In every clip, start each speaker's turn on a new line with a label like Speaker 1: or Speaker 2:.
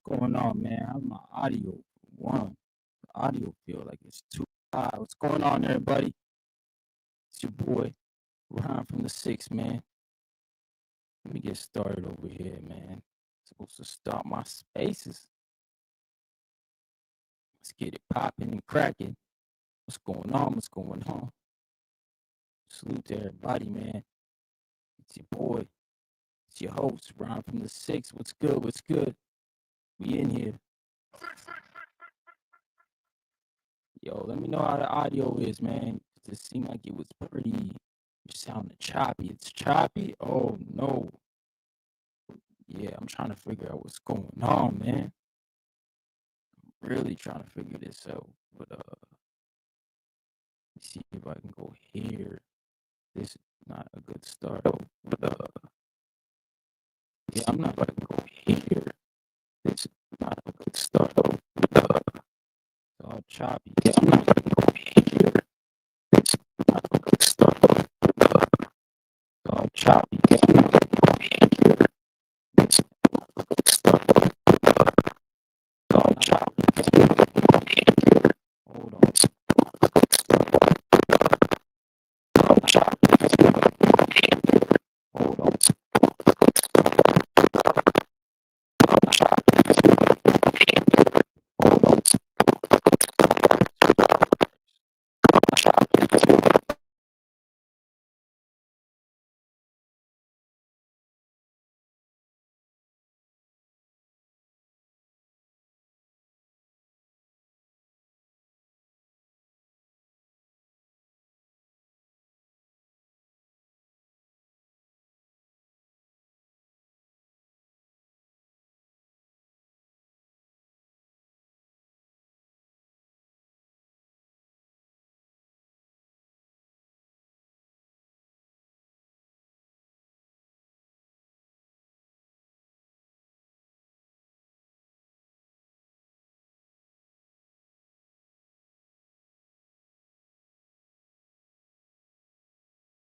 Speaker 1: going on, man? How's my audio? One, the audio feel like it's too high. What's going on, everybody? It's your boy, Ryan from the Six, man. Let me get started over here, man. Supposed to start my spaces. Let's get it popping and cracking. What's going on? What's going on? Salute to everybody, man. It's your boy. It's your host, Ryan from the Six. What's good? What's good? We in here. Yo, let me know how the audio is, man. It seemed like it was pretty. You sounded choppy. It's choppy. Oh no. Yeah, I'm trying to figure out what's going on, man. Really trying to figure this out. But let's see if I can go here. This is not a good start. But yeah, I'm not gonna go here. This is not a good start. But it's all choppy. Yeah, I'm not gonna go here. This is not a good start. But it's all choppy. Yeah, I'm not gonna go here. This is not a good start. But it's all choppy. Yeah, I'm not gonna go here. Hold on. It's not a good start. It's all choppy. Yeah, I'm not gonna go here. Hold on. It's not a good start. It's all choppy. Yeah, I'm not gonna go here. Hold on. It's not a good start. It's all choppy. Yeah, I'm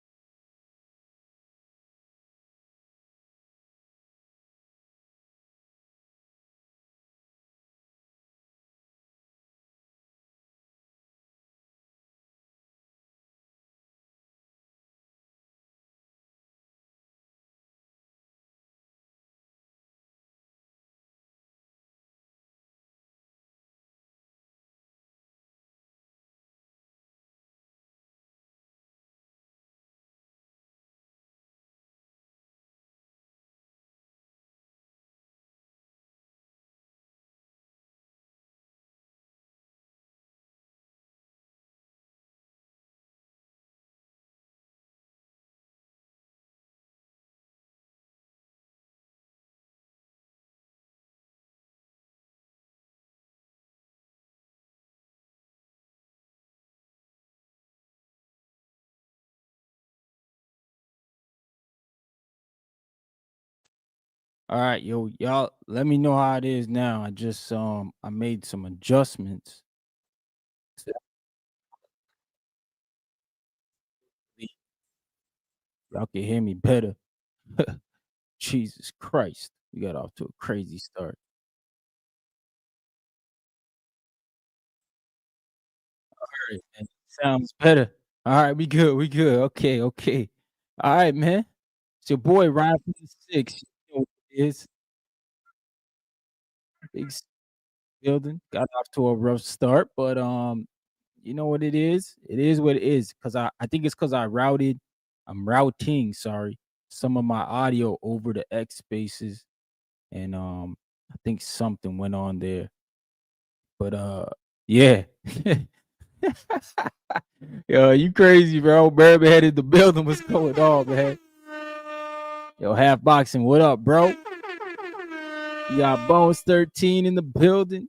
Speaker 1: not All right, yo, y'all, let me know how it is now. I made some adjustments. So y'all can hear me better. Jesus Christ. We got off to a crazy start. All right, man. Sounds better. All right, we good. We good. Okay, okay. All right, man. It's your boy Ryan from the Six. You know what it is. Big building. Got off to a rough start, but you know what it is? It is what it is. Cause I think it's cause I'm routing, sorry, some of my audio over the X spaces. And I think something went on there. But yeah. Yo, you crazy, bro. Barely headed the building. What's going on, man? Yo, half boxing, what up, bro? You got Bones 13 in the building.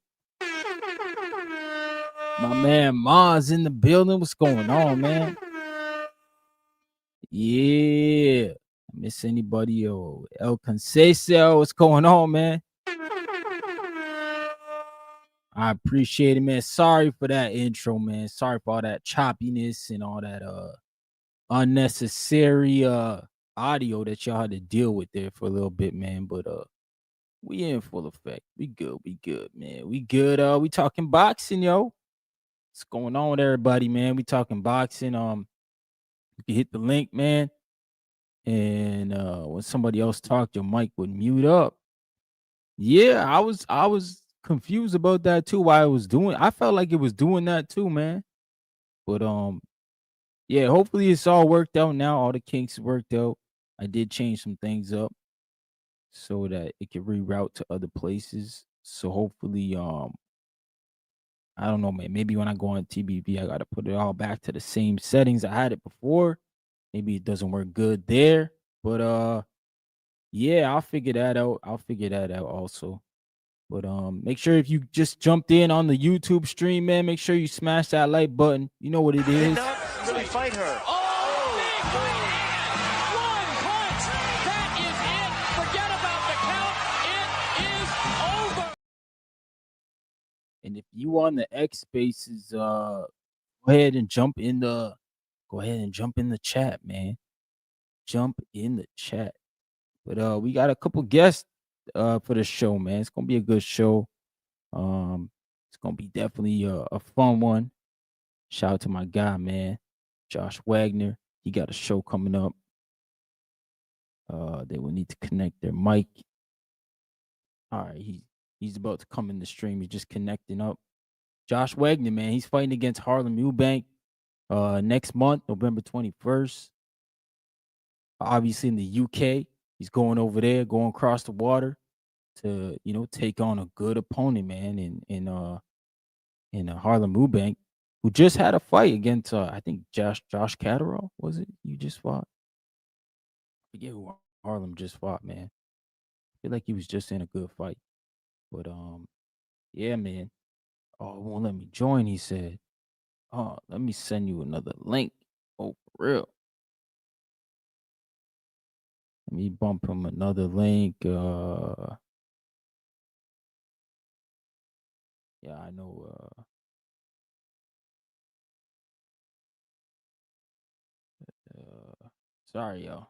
Speaker 1: My man Maz in the building. What's going on, man? Yeah. Miss anybody? Yo, El Conceição. What's going on, man? I appreciate it, man. Sorry for that intro, man. Sorry for all that choppiness and all that unnecessary audio that y'all had to deal with there for a little bit, man. But We in full effect. We good. We good, man. We good. We talking boxing, yo. What's going on with everybody, man? We talking boxing. You can hit the link, man. And when somebody else talked, your mic would mute up. Yeah, I was confused about that too. Why it was doing. I felt like it was doing that too, man. But yeah. Hopefully it's all worked out now. All the kinks worked out. I did change some things up so that it can reroute to other places. So hopefully, I don't know, man. Maybe when I go on TBV, I gotta put it all back to the same settings I had it before. Maybe it doesn't work good there. But yeah, I'll figure that out. I'll figure that out also. But make sure if you just jumped in on the YouTube stream, man, make sure you smash that like button. You know what it
Speaker 2: Did
Speaker 1: is.
Speaker 2: not really fight her.
Speaker 3: Oh, big right hand. One punch. That is it. Forget about the count. It is over.
Speaker 1: And if you on the X spaces, go ahead and jump in the chat, man. Jump in the chat. But we got a couple guests for the show, man. It's gonna be a good show. It's gonna be definitely a fun one. Shout out to my guy, man, Josh Wagner. He got a show coming up. They will need to connect their mic. All right, he's about to come in the stream. He's just connecting up. Josh Wagner, man, he's fighting against Harlem Eubank next month, November 21st. Obviously in the UK. He's going over there, going across the water to, take on a good opponent, man, in Harlem Eubank, who just had a fight against I think Josh Catterall, was it? You just fought? I forget who Harlem just fought, man. I feel like he was just in a good fight. But yeah, man. Oh, it won't let me join, he said. Oh, let me send you another link. Oh, for real. Let me bump him another link. Yeah, I know. Sorry, y'all.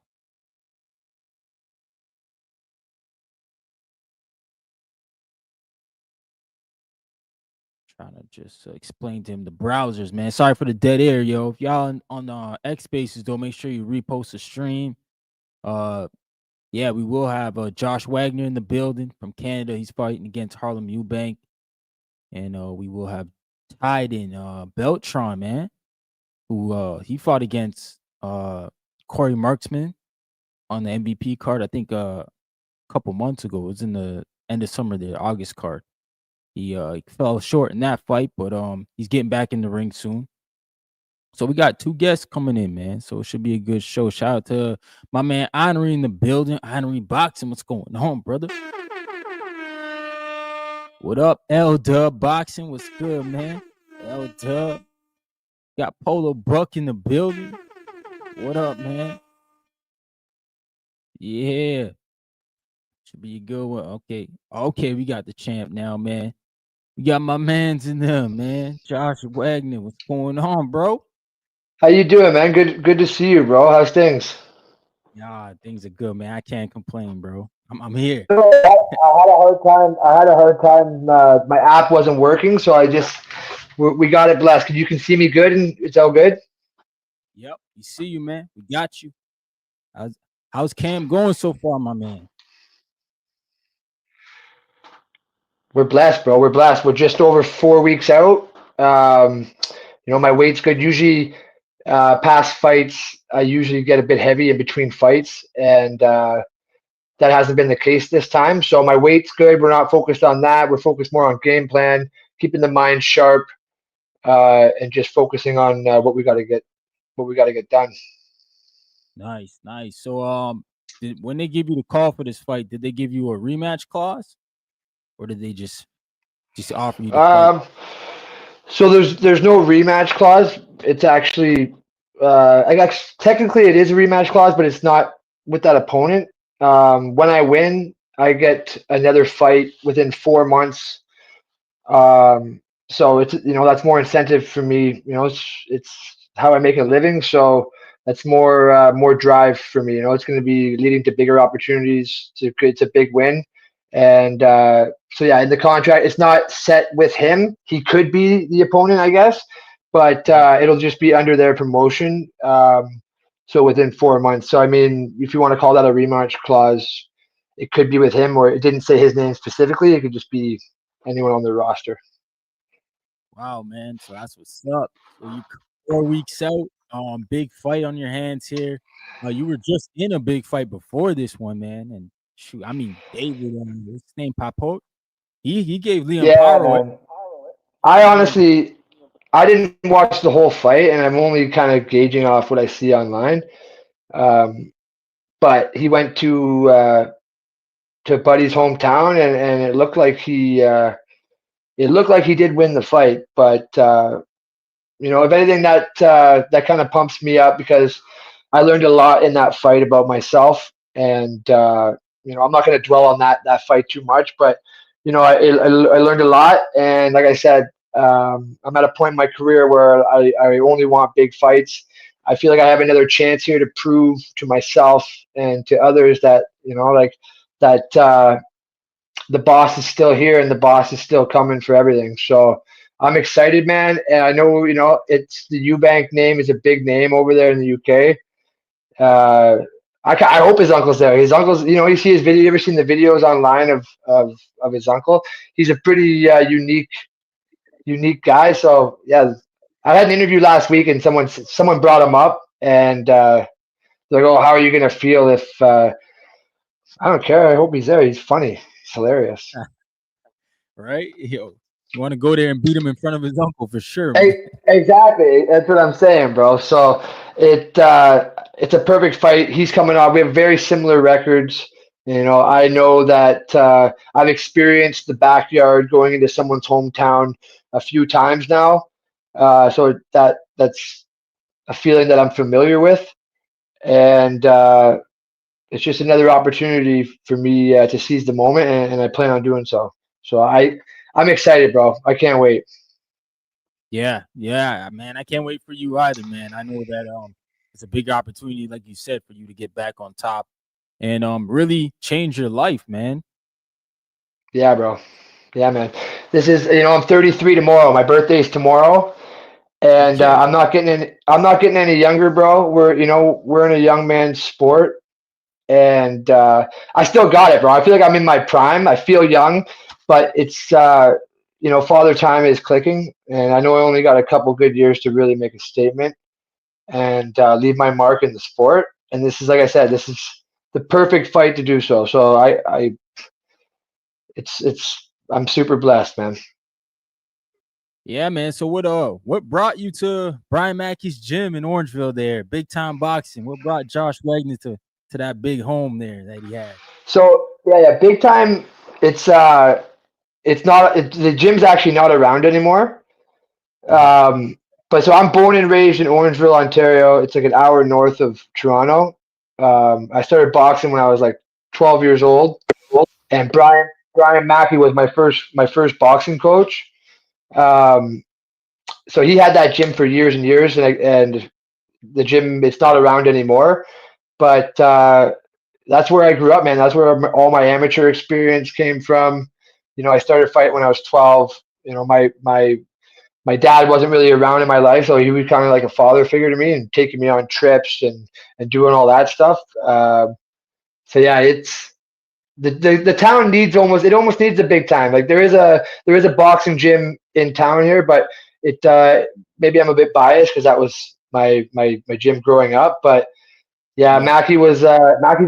Speaker 1: Trying to just explain to him the browsers, man. Sorry for the dead air, yo. If y'all on X Spaces, though, make sure you repost the stream. Yeah, we will have Josh Wagner in the building from Canada. He's fighting against Harlem Eubank, and we will have Tiden Beltron, man, who he fought against Corey Marksman on the MVP card. I think a couple months ago. It was in the end of summer, the August card. He fell short in that fight, but he's getting back in the ring soon. So we got two guests coming in, man. So it should be a good show. Shout out to my man Honorary in the building. Honorary Boxing. What's going on, brother? What up, L Dub Boxing? What's good, man? L Dub. Got Polo Buck in the building. What up, man? Yeah. Should be a good one. Okay. Okay, we got the champ now, man. We got my mans in there, man. Josh Wagner. What's going on, bro?
Speaker 4: How you doing, man? Good to see you, bro. How's things?
Speaker 1: Yeah, things are good, man. I can't complain, bro. I'm here.
Speaker 4: I had a hard time. I had a hard time. My app wasn't working, so we got it blessed. You can see me good, and it's all good.
Speaker 1: Yep, we see you, man. We got you. How's Cam going so far, my man?
Speaker 4: We're blessed, bro. We're blessed. We're just over 4 weeks out. My weight's good. Usually, past fights, I usually get a bit heavy in between fights, and that hasn't been the case this time. So my weight's good. We're not focused on that. We're focused more on game plan, keeping the mind sharp, and just focusing on what we got to get done.
Speaker 1: Nice, nice. So when they give you the call for this fight, did they give you a rematch clause, or did they just offer you the fight?
Speaker 4: So there's no rematch clause. It's actually, I guess technically it is a rematch clause, but it's not with that opponent. When I win, I get another fight within 4 months. So it's that's more incentive for me. It's how I make a living. So that's more drive for me. It's going to be leading to bigger opportunities. It's a big win, And so yeah, in the contract, it's not set with him. He could be the opponent, I guess, but it'll just be under their promotion. So within 4 months. So I mean, if you want to call that a rematch clause, it could be with him, or it didn't say his name specifically. It could just be anyone on the roster.
Speaker 1: Wow, man. So that's what's up. So you 4 weeks out, big fight on your hands here. You were just in a big fight before this one, man. And shoot, I mean, David, what's his name, Papo? He gave Liam
Speaker 4: Yeah,
Speaker 1: Power.
Speaker 4: man. I honestly, I didn't watch the whole fight, and I'm only kind of gauging off what I see online. Um, but he went to Buddy's hometown, and it looked like he did win the fight. But if anything, that kind of pumps me up because I learned a lot in that fight about myself, and I'm not going to dwell on that fight too much, but I learned a lot, and like I said, I'm at a point in my career where I only want big fights. I feel like I have another chance here to prove to myself and to others that like that the boss is still here and the boss is still coming for everything. So I'm excited, man, and I know it's the Eubank name is a big name over there in the UK. I hope his uncle's there. His uncle's, you see his video. You ever seen the videos online of his uncle? He's a pretty unique guy. So yeah, I had an interview last week, and someone brought him up, and they're like, "Oh, how are you gonna feel if?" I don't care. I hope he's there. He's funny. He's hilarious.
Speaker 1: Right? Yo, you want to go there and beat him in front of his uncle for sure, man.
Speaker 4: Exactly. That's what I'm saying, bro. So it's a perfect fight. He's coming off. We have very similar records. I know that I've experienced the backyard going into someone's hometown a few times now. So that's a feeling that I'm familiar with, and it's just another opportunity for me to seize the moment, and I plan on doing so. So I'm excited, bro. I can't wait.
Speaker 1: Yeah, man. I can't wait for you either, man. I know that it's a big opportunity, like you said, for you to get back on top and really change your life, man.
Speaker 4: Yeah, bro. Yeah, man. This is I'm 33 tomorrow. My birthday's tomorrow, and
Speaker 1: Okay.
Speaker 4: I'm not getting any younger, bro. We're in a young man's sport, and I still got it, bro. I feel like I'm in my prime. I feel young, but it's father time is clicking, and I know I only got a couple good years to really make a statement and leave my mark in the sport. And this is, like I said, this is the perfect fight to do so. So I'm super blessed, man.
Speaker 1: Yeah, man. So what brought you to Brian Mackey's gym in Orangeville there? Big time boxing. What brought Josh Wagner to that big home there that he had?
Speaker 4: So yeah, big time. It's the gym's actually not around anymore.
Speaker 1: Mhm.
Speaker 4: But so I'm born and raised in Orangeville, Ontario. It's like an hour north of Toronto. I started boxing when I was like 12 years old, and Brian Mackey was my first boxing coach. Um, so he had that gym for years and years, and the gym it's not around anymore. But that's where I grew up, man. That's where all my amateur experience came from. I started fighting when I was 12. My dad wasn't really around in my life, so he was kind of like a father figure to me and taking me on trips and doing all that stuff. So yeah, it's the town almost needs a big time. Like there is a boxing gym in town here, but it maybe I'm a bit biased because that was my gym growing up. But yeah,
Speaker 1: Yeah.
Speaker 4: Mackey's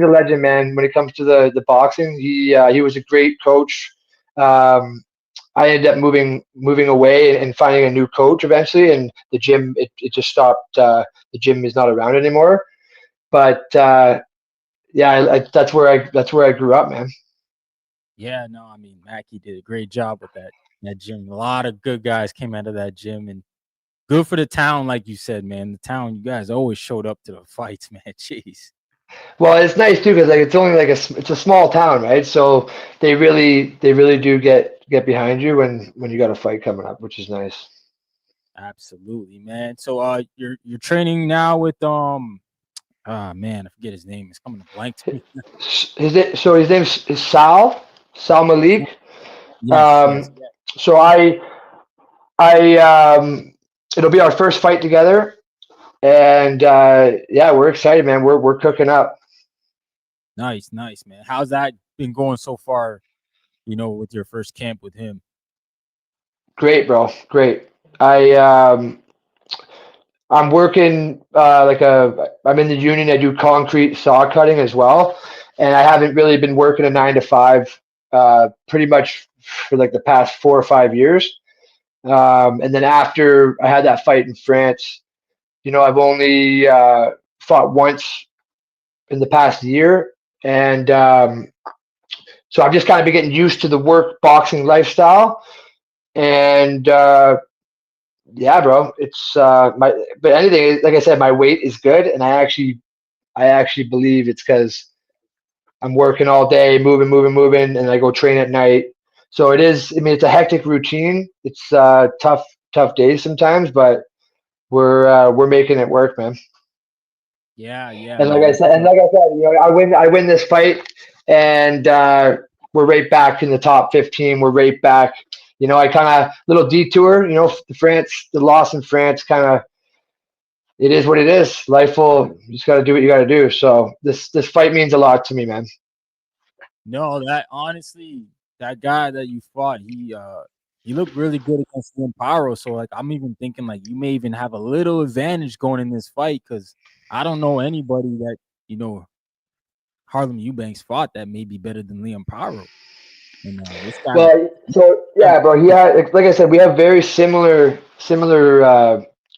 Speaker 4: a legend, man. When it comes to the boxing, he was a great coach. Um, I ended up moving away and finding a new coach eventually, and the gym it just stopped. The gym is not around anymore. But yeah, that's where I grew up, man.
Speaker 1: Yeah, no, I mean Mackey did a great job with that gym. A lot of good guys came out of that gym and good for the town, like you said, man. The town, you guys always showed up to the fights, man. Jeez.
Speaker 4: Well, it's nice too because like it's only it's a small town, right? So they really do get behind you when you got a fight coming up, which is nice.
Speaker 1: Absolutely, man. So you're training now with man, I forget his name. It's coming to blank to me.
Speaker 4: His name's is Sal. Sal Malik.
Speaker 1: Yes, yes.
Speaker 4: So it'll be our first fight together, and yeah, we're excited, man. We're cooking up.
Speaker 1: Nice, nice, man. How's that been going so far? With your first camp with him.
Speaker 4: Great, bro. Great. I I'm working I'm in the union. I do concrete saw cutting as well, and I haven't really been working a 9 to 5 pretty much for like the past 4 or 5 years. And then after I had that fight in France, I've only fought once in the past year, and so I've just kind of been getting used to the work boxing lifestyle, and yeah, bro, it's my. But anything, like I said, my weight is good, and I actually believe it's because I'm working all day, moving, moving, moving, and I go train at night. So it is. I mean, it's a hectic routine. It's tough, tough days sometimes, but we're making it work, man.
Speaker 1: Yeah, yeah,
Speaker 4: And like
Speaker 1: man.
Speaker 4: I said, I win this fight, and we're right back in the top 15. We're right back. I kind of little detour. The loss in France, kind of it is what it is. Life will you just got to do what you got to do. So this fight means a lot to me, man.
Speaker 1: No, that honestly, that guy that you fought, he looked really good against Liam Pyro. So like I'm even thinking like you may even have a little advantage going in this fight because I don't know anybody that, Harlem Eubanks fought that may be better than Liam Pyro. And this guy
Speaker 4: Well, so yeah, bro. He had like I said, we have very similar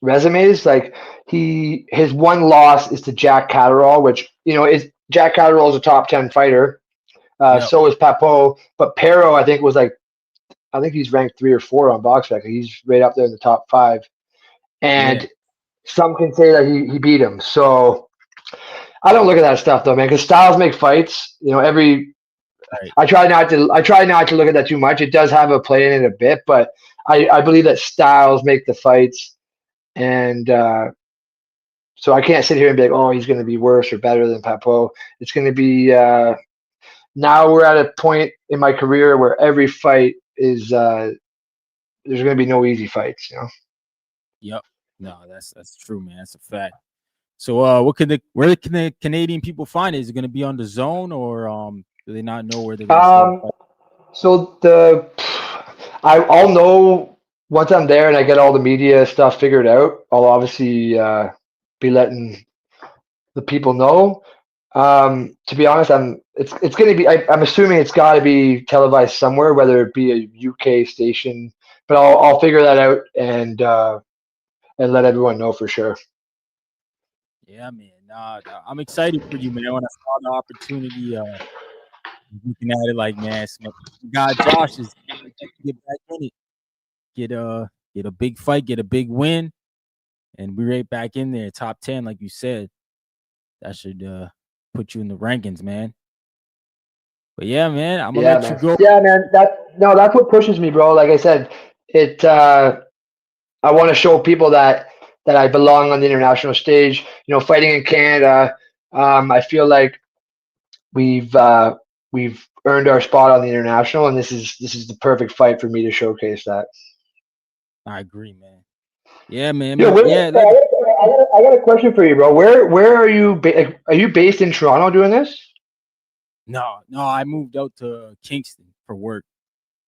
Speaker 4: resumes. Like his one loss is to Jack Catterall, which is Jack Catterall is a top 10 fighter.
Speaker 1: Yep.
Speaker 4: So is Papo, but Pero I think I think he's ranked 3 or 4 on BoxRec. He's right up there in the top 5,
Speaker 1: Yeah.
Speaker 4: and some can say that he beat him. So I don't look at that stuff though, man, because styles make fights.
Speaker 1: Right.
Speaker 4: I try not to look at that too much. It does have a play in it a bit, but I believe that styles make the fights, and so I can't sit here and be like, oh, he's going to be worse or better than Papo. It's going to be now we're at a point in my career where every fight is there's going to be no easy fights.
Speaker 1: Yep. No, that's true, man. That's a fact. So where can the Canadian people find it? Is it gonna be on the zone or do they not know where they're gonna show the
Speaker 4: Um,
Speaker 1: fight?
Speaker 4: so I'll know once I'm there and I get all the media stuff figured out. I'll obviously be letting the people know. To be honest, it's going to be. I'm assuming it's got to be televised somewhere, whether it be a UK station. But I'll figure that out and let everyone know for sure.
Speaker 1: Yeah, man. Nah, I'm excited for you, man. When I saw the opportunity, looking at it like, man, God, Josh is get back in it, get a big fight, get a big win, and we're right back in there, top 10, like you said. That should put you in the rankings, man. But yeah, man, I'm gonna
Speaker 4: Yeah,
Speaker 1: let you
Speaker 4: man.
Speaker 1: go.
Speaker 4: Yeah, man. That's what pushes me, bro. Like I said, it. I want to show people that I belong on the international stage. Fighting in Canada, I feel like we've earned our spot on the international, and this is the perfect fight for me to showcase that.
Speaker 1: I agree, man. Yeah, man.
Speaker 4: Yo,
Speaker 1: Yeah,
Speaker 4: I got a question for you, bro. Where are you? Are you based in Toronto doing this?
Speaker 1: no, I moved out to Kingston for work.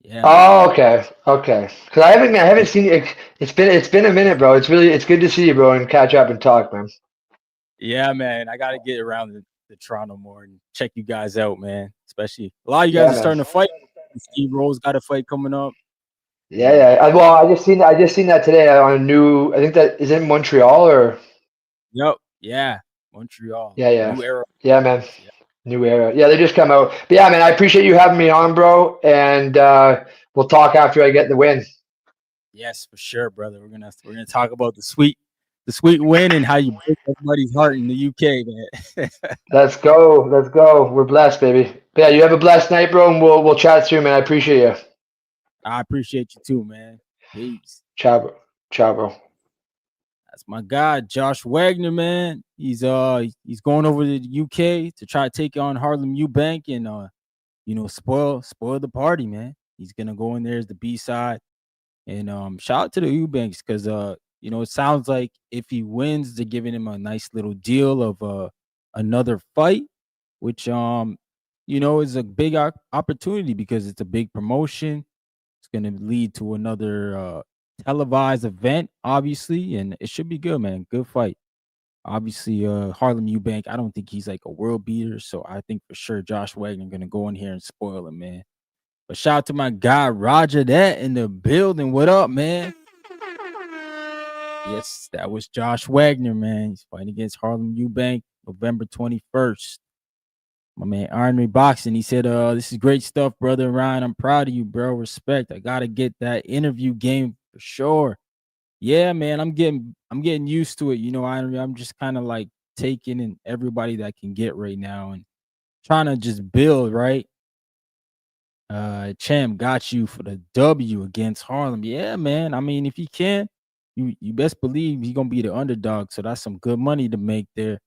Speaker 1: Yeah, man.
Speaker 4: Oh, okay, okay. Because I haven't seen you. It's been a minute, bro. It's good to see you, bro, and catch up and talk, man.
Speaker 1: Yeah, man. I got to get around the Toronto more and check you guys out, man. Especially a lot of you guys
Speaker 4: Yeah,
Speaker 1: are
Speaker 4: man.
Speaker 1: starting to fight. Steve Rose got a fight coming up.
Speaker 4: Yeah,
Speaker 1: And
Speaker 4: yeah. Well, I just seen that today on a new. I think that is in Montreal or.
Speaker 1: yep, yeah, Montreal,
Speaker 4: Yeah, yeah,
Speaker 1: new era.
Speaker 4: yeah, man.
Speaker 1: Yeah.
Speaker 4: New era. Yeah, they just come out. But yeah, man, I appreciate you having me on, bro. And we'll talk after I get the win.
Speaker 1: Yes, for sure, brother. We're gonna talk about the sweet win and how you broke everybody's heart in the UK, man.
Speaker 4: Let's go. Let's go. We're blessed, baby. But yeah, you have a blessed night, bro, and we'll chat soon, man. I appreciate you.
Speaker 1: I appreciate you too, man. Peace.
Speaker 4: Ciao, bro. Ciao, bro.
Speaker 1: That's my guy, Josh Wagner, man. He's going over to the UK to try to take on Harlem Eubank, and spoil the party, man. He's gonna go in there as the B side. And shout out to the Eubanks because it sounds like if he wins, they're giving him a nice little deal of another fight, which is a big opportunity because it's a big promotion. It's gonna lead to another televised event, obviously, and it should be good, man. Good fight. Obviously, Harlem Eubank, I don't think he's like a world beater, so I think for sure Josh Wagner gonna go in here and spoil him, man. But shout out to my guy Roger that in the building. What up, man? Yes, that was Josh Wagner, man. He's fighting against Harlem Eubank, November 21st. My man Armory Boxing. He said, this is great stuff, brother Ryan. I'm proud of you, bro. Respect. I gotta get that interview game for sure. Yeah, man. I'm getting used to it. I'm just kind of like taking in everybody that I can get right now and trying to just build, right? Champ got you for the W against Harlem. Yeah, man. I mean, if he can, you best believe he's gonna be the underdog. So that's some good money to make there.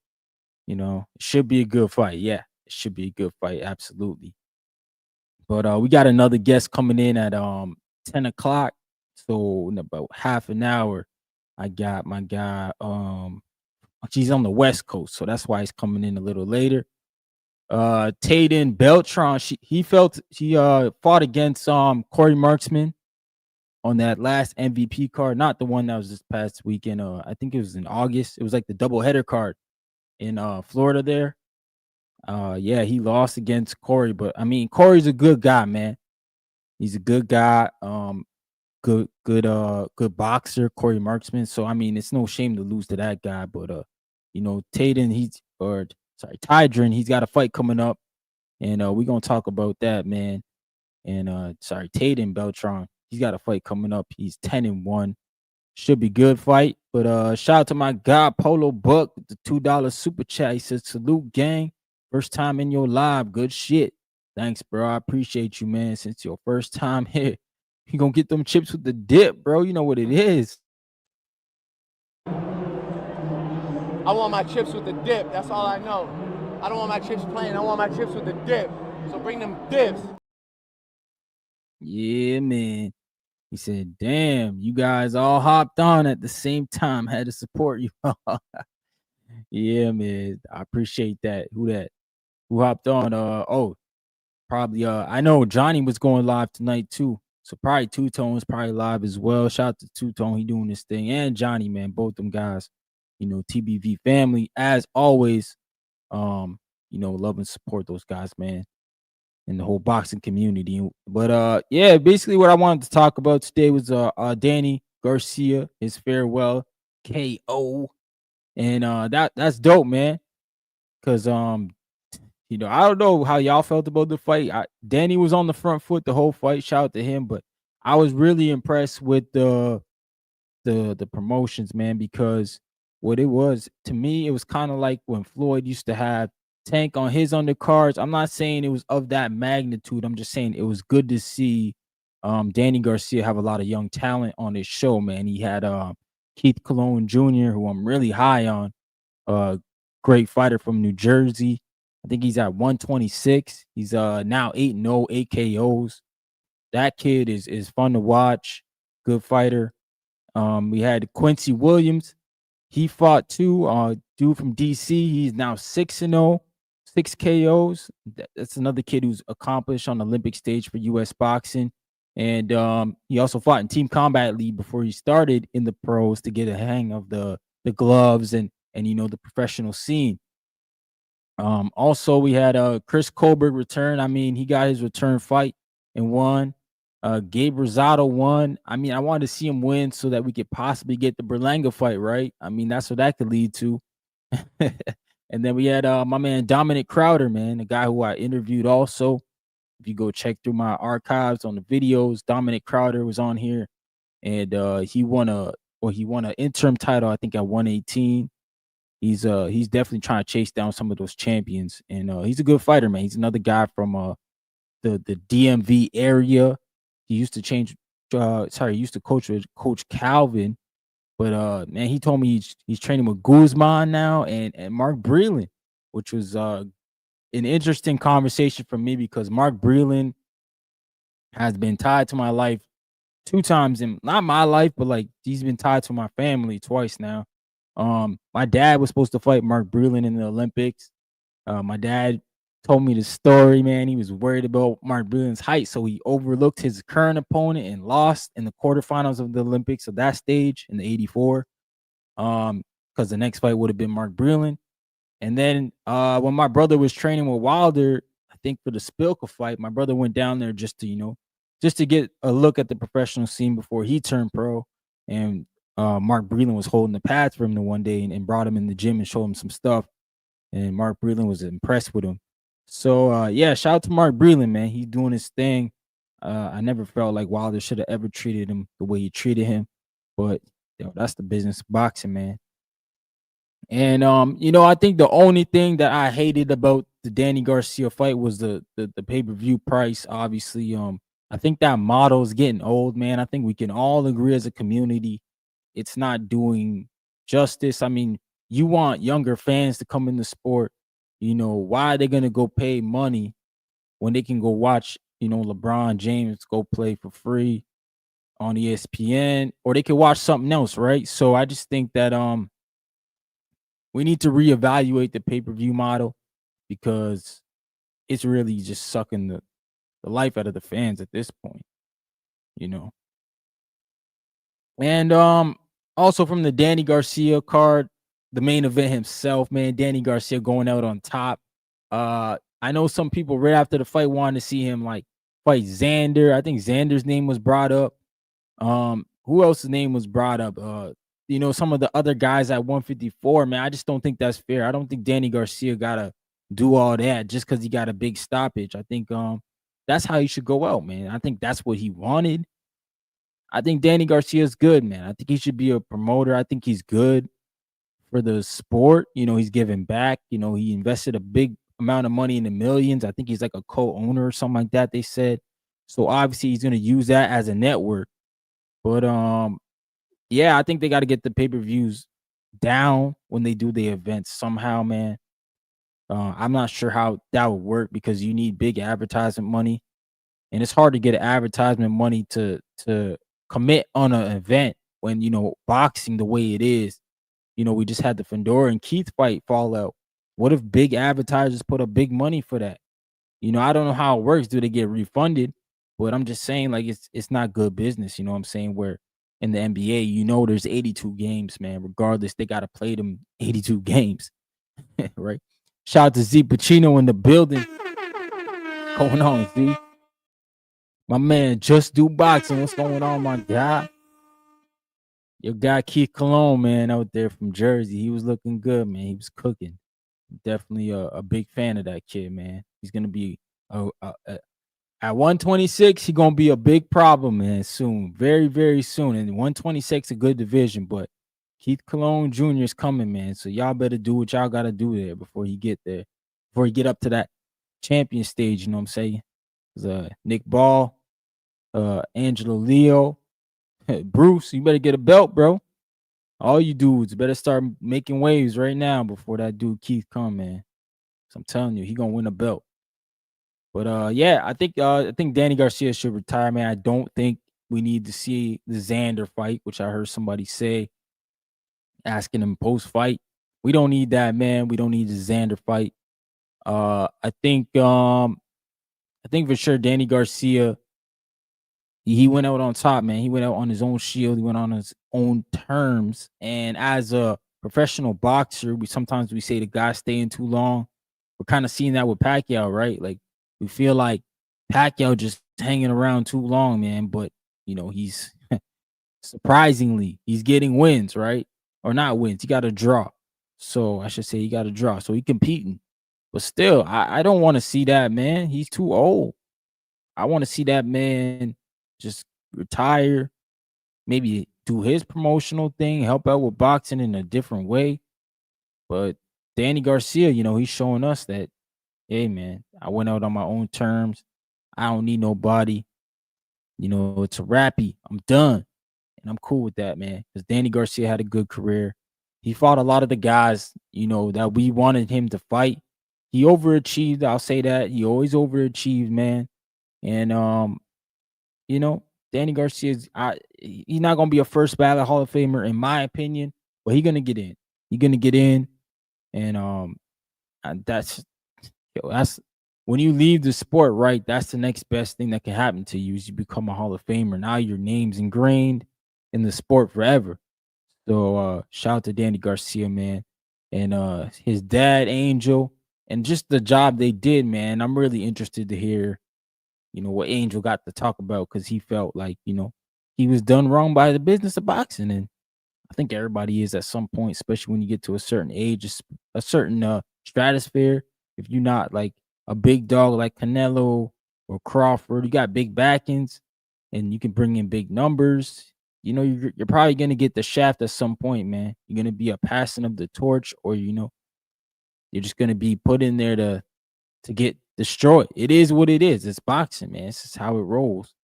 Speaker 1: It should be a good fight. Yeah, it should be a good fight. Absolutely. But we got another guest coming in at 10 o'clock. So in about half an hour, I got my guy. He's on the West Coast, so that's why he's coming in a little later. Tayden Beltran, he fought against Corey Marksman on that last MVP card, not the one that was this past weekend. I think it was in August. It was like the doubleheader card in Florida there. Yeah, he lost against Corey, but I mean Corey's a good guy, man. He's a good guy. Good boxer, Corey Marksman. So I mean, it's no shame to lose to that guy. But Tayden, Tydrin, he's got a fight coming up, and we're gonna talk about that, man. And Tayden Beltran, he's got a fight coming up. He's 10-1. Should be good fight. But shout out to my guy Polo Buck with the $2 super chat. He says, salute gang. First time in your live. Good shit. Thanks, bro. I appreciate you, man. Since your first time here. You gonna get them chips with the dip, bro. You know what it is.
Speaker 2: I want my chips with the dip. That's all I know. I don't want my chips plain. I want my chips with the dip. So bring them dips.
Speaker 1: Yeah, man. He said, damn, you guys all hopped on at the same time. Had to support you. Yeah, man. I appreciate that. Who hopped on? Probably I know Johnny was going live tonight too. So probably Two Tone's probably live as well. Shout out to Two Tone, he doing this thing. And Johnny, man, both them guys, TBV family, as always. Love and support those guys, man, and the whole boxing community. But yeah, basically what I wanted to talk about today was Danny Garcia, his farewell KO. And that's dope, man. Cause I don't know how y'all felt about the fight. Danny was on the front foot the whole fight. Shout out to him, but I was really impressed with the promotions, man, because what it was to me, it was kind of like when Floyd used to have Tank on his undercards. I'm not saying it was of that magnitude. I'm just saying it was good to see Danny Garcia have a lot of young talent on his show, man. He had Keith Cologne Jr., who I'm really high on, great fighter from New Jersey. I think he's at 126. He's now 8-0, 8 KOs. That kid is fun to watch. Good fighter. We had Quincy Williams. He fought too. Dude from DC. He's now 6-0, 6 KOs. That's another kid who's accomplished on the Olympic stage for U.S. boxing. And he also fought in Team Combat League before he started in the pros to get a hang of the gloves and the professional scene. Also, we had Chris Colbert return. I mean, he got his return fight and won. Gabe Rosado won. I mean, I wanted to see him win so that we could possibly get the Berlanga fight, right? I mean, that's what that could lead to. And then we had my man Dominic Crowder, man, the guy who I interviewed also. If you go check through my archives on the videos, Dominic Crowder was on here, and he won an interim title, I think, at 118. He's definitely trying to chase down some of those champions, and he's a good fighter, man. He's another guy from the DMV area. He used to he used to coach with Coach Calvin, but man, he told me he's training with Guzman now and Mark Breland, which was an interesting conversation for me because Mark Breland has been tied to my life two times in not my life, but like he's been tied to my family twice now. My dad was supposed to fight Mark Breland in the Olympics. My dad told me the story, man. He was worried about Mark Breland's height, so he overlooked his current opponent and lost in the quarterfinals of the Olympics of that stage in the '84. Because the next fight would have been Mark Breland. And then when my brother was training with Wilder, I think for the Spilka fight, my brother went down there just to, just to get a look at the professional scene before he turned pro. And Mark Breland was holding the pads for him the one day and brought him in the gym and showed him some stuff. And Mark Breland was impressed with him. So yeah, shout out to Mark Breland, man. He's doing his thing. I never felt like Wilder should have ever treated him the way he treated him, but that's the business of boxing, man. And I think the only thing that I hated about the Danny Garcia fight was the pay-per-view price. Obviously, I think that model is getting old, man. I think we can all agree as a community it's not doing justice. I mean, you want younger fans to come in the sport. Why are they gonna go pay money when they can go watch, LeBron James go play for free on ESPN, or they can watch something else, right? So I just think that we need to reevaluate the pay-per-view model because it's really just sucking the life out of the fans at this point, you know. And also from the Danny Garcia card, the main event himself, man, Danny Garcia going out on top. I know some people right after the fight wanted to see him like fight Xander. I think Xander's name was brought up. Who else's name was brought up? Some of the other guys at 154, man. I just don't think that's fair. I don't think Danny Garcia gotta do all that just because he got a big stoppage. I think that's how he should go out, man. I think that's what he wanted. I think Danny Garcia is good, man. I think he should be a promoter. I think he's good for the sport. He's giving back. He invested a big amount of money in the millions. I think he's like a co-owner or something like that, they said. So obviously he's gonna use that as a network. But yeah, I think they got to get the pay-per-views down when they do the events somehow, man. I'm not sure how that would work because you need big advertisement money, and it's hard to get advertisement money to commit on an event when boxing the way it is. We just had the Fedor and Keith fight fall out. What if big advertisers put up big money for that? I don't know how it works. Do they get refunded? But I'm just saying, like, it's not good business. You know what I'm saying? Where in the NBA, there's 82 games, man. Regardless, they got to play them 82 games, right? Shout out to Z Pacino in the building. Going on, Z? My man, Just Do Boxing. What's going on, my guy? Your guy Keith Cologne, man, out there from Jersey. He was looking good, man. He was cooking. Definitely a big fan of that kid, man. He's gonna be at 126. He's gonna be a big problem, man. Soon, very, very soon. And 126 a good division, but Keith Cologne Jr. is coming, man. So y'all better do what y'all gotta do there before he get there, before he get up to that champion stage. You know what I'm saying? Nick Ball, Angelo Leo, Bruce. You better get a belt, bro. All you dudes better start making waves right now before that dude Keith come, man. So I'm telling you, he gonna win a belt. But yeah, I think Danny Garcia should retire, man. I don't think we need to see the Xander fight, which I heard somebody say, asking him post fight. We don't need that, man. We don't need the Xander fight. I think for sure Danny Garcia, he went out on top, man. He went out on his own shield. He went on his own terms. And as a professional boxer, we say the guy staying too long. We're kind of seeing that with Pacquiao, right? Like we feel like Pacquiao just hanging around too long, man. But he's surprisingly he's getting wins, right? Or not wins. He got a draw. So I should say he got a draw. So he competing. But still, I don't want to see that, man. He's too old. I want to see that man just retire, maybe do his promotional thing, help out with boxing in a different way. But Danny Garcia, he's showing us that, hey, man, I went out on my own terms. I don't need nobody. It's a rappy. I'm done. And I'm cool with that, man. Because Danny Garcia had a good career. He fought a lot of the guys, that we wanted him to fight. he overachieved. I'll say that he always overachieved, man. And you know, Danny Garcia's he's not gonna be a first ballot Hall of Famer in my opinion, but he's gonna get in. He's gonna get in, and that's that's when you leave the sport, right? That's the next best thing that can happen to you is you become a Hall of Famer. Now your name's ingrained in the sport forever. So shout out to Danny Garcia, man. And his dad, Angel, and just the job they did, man. I'm really interested to hear, what Angel got to talk about because he felt like, he was done wrong by the business of boxing. And I think everybody is at some point, especially when you get to a certain age, a certain stratosphere. If you're not like a big dog like Canelo or Crawford, you got big backings and you can bring in big numbers. You're probably gonna get the shaft at some point, man. You're gonna be a passing of the torch, or you're just gonna be put in there to get destroyed. It is what it is. It's boxing, man. It's just how it rolls.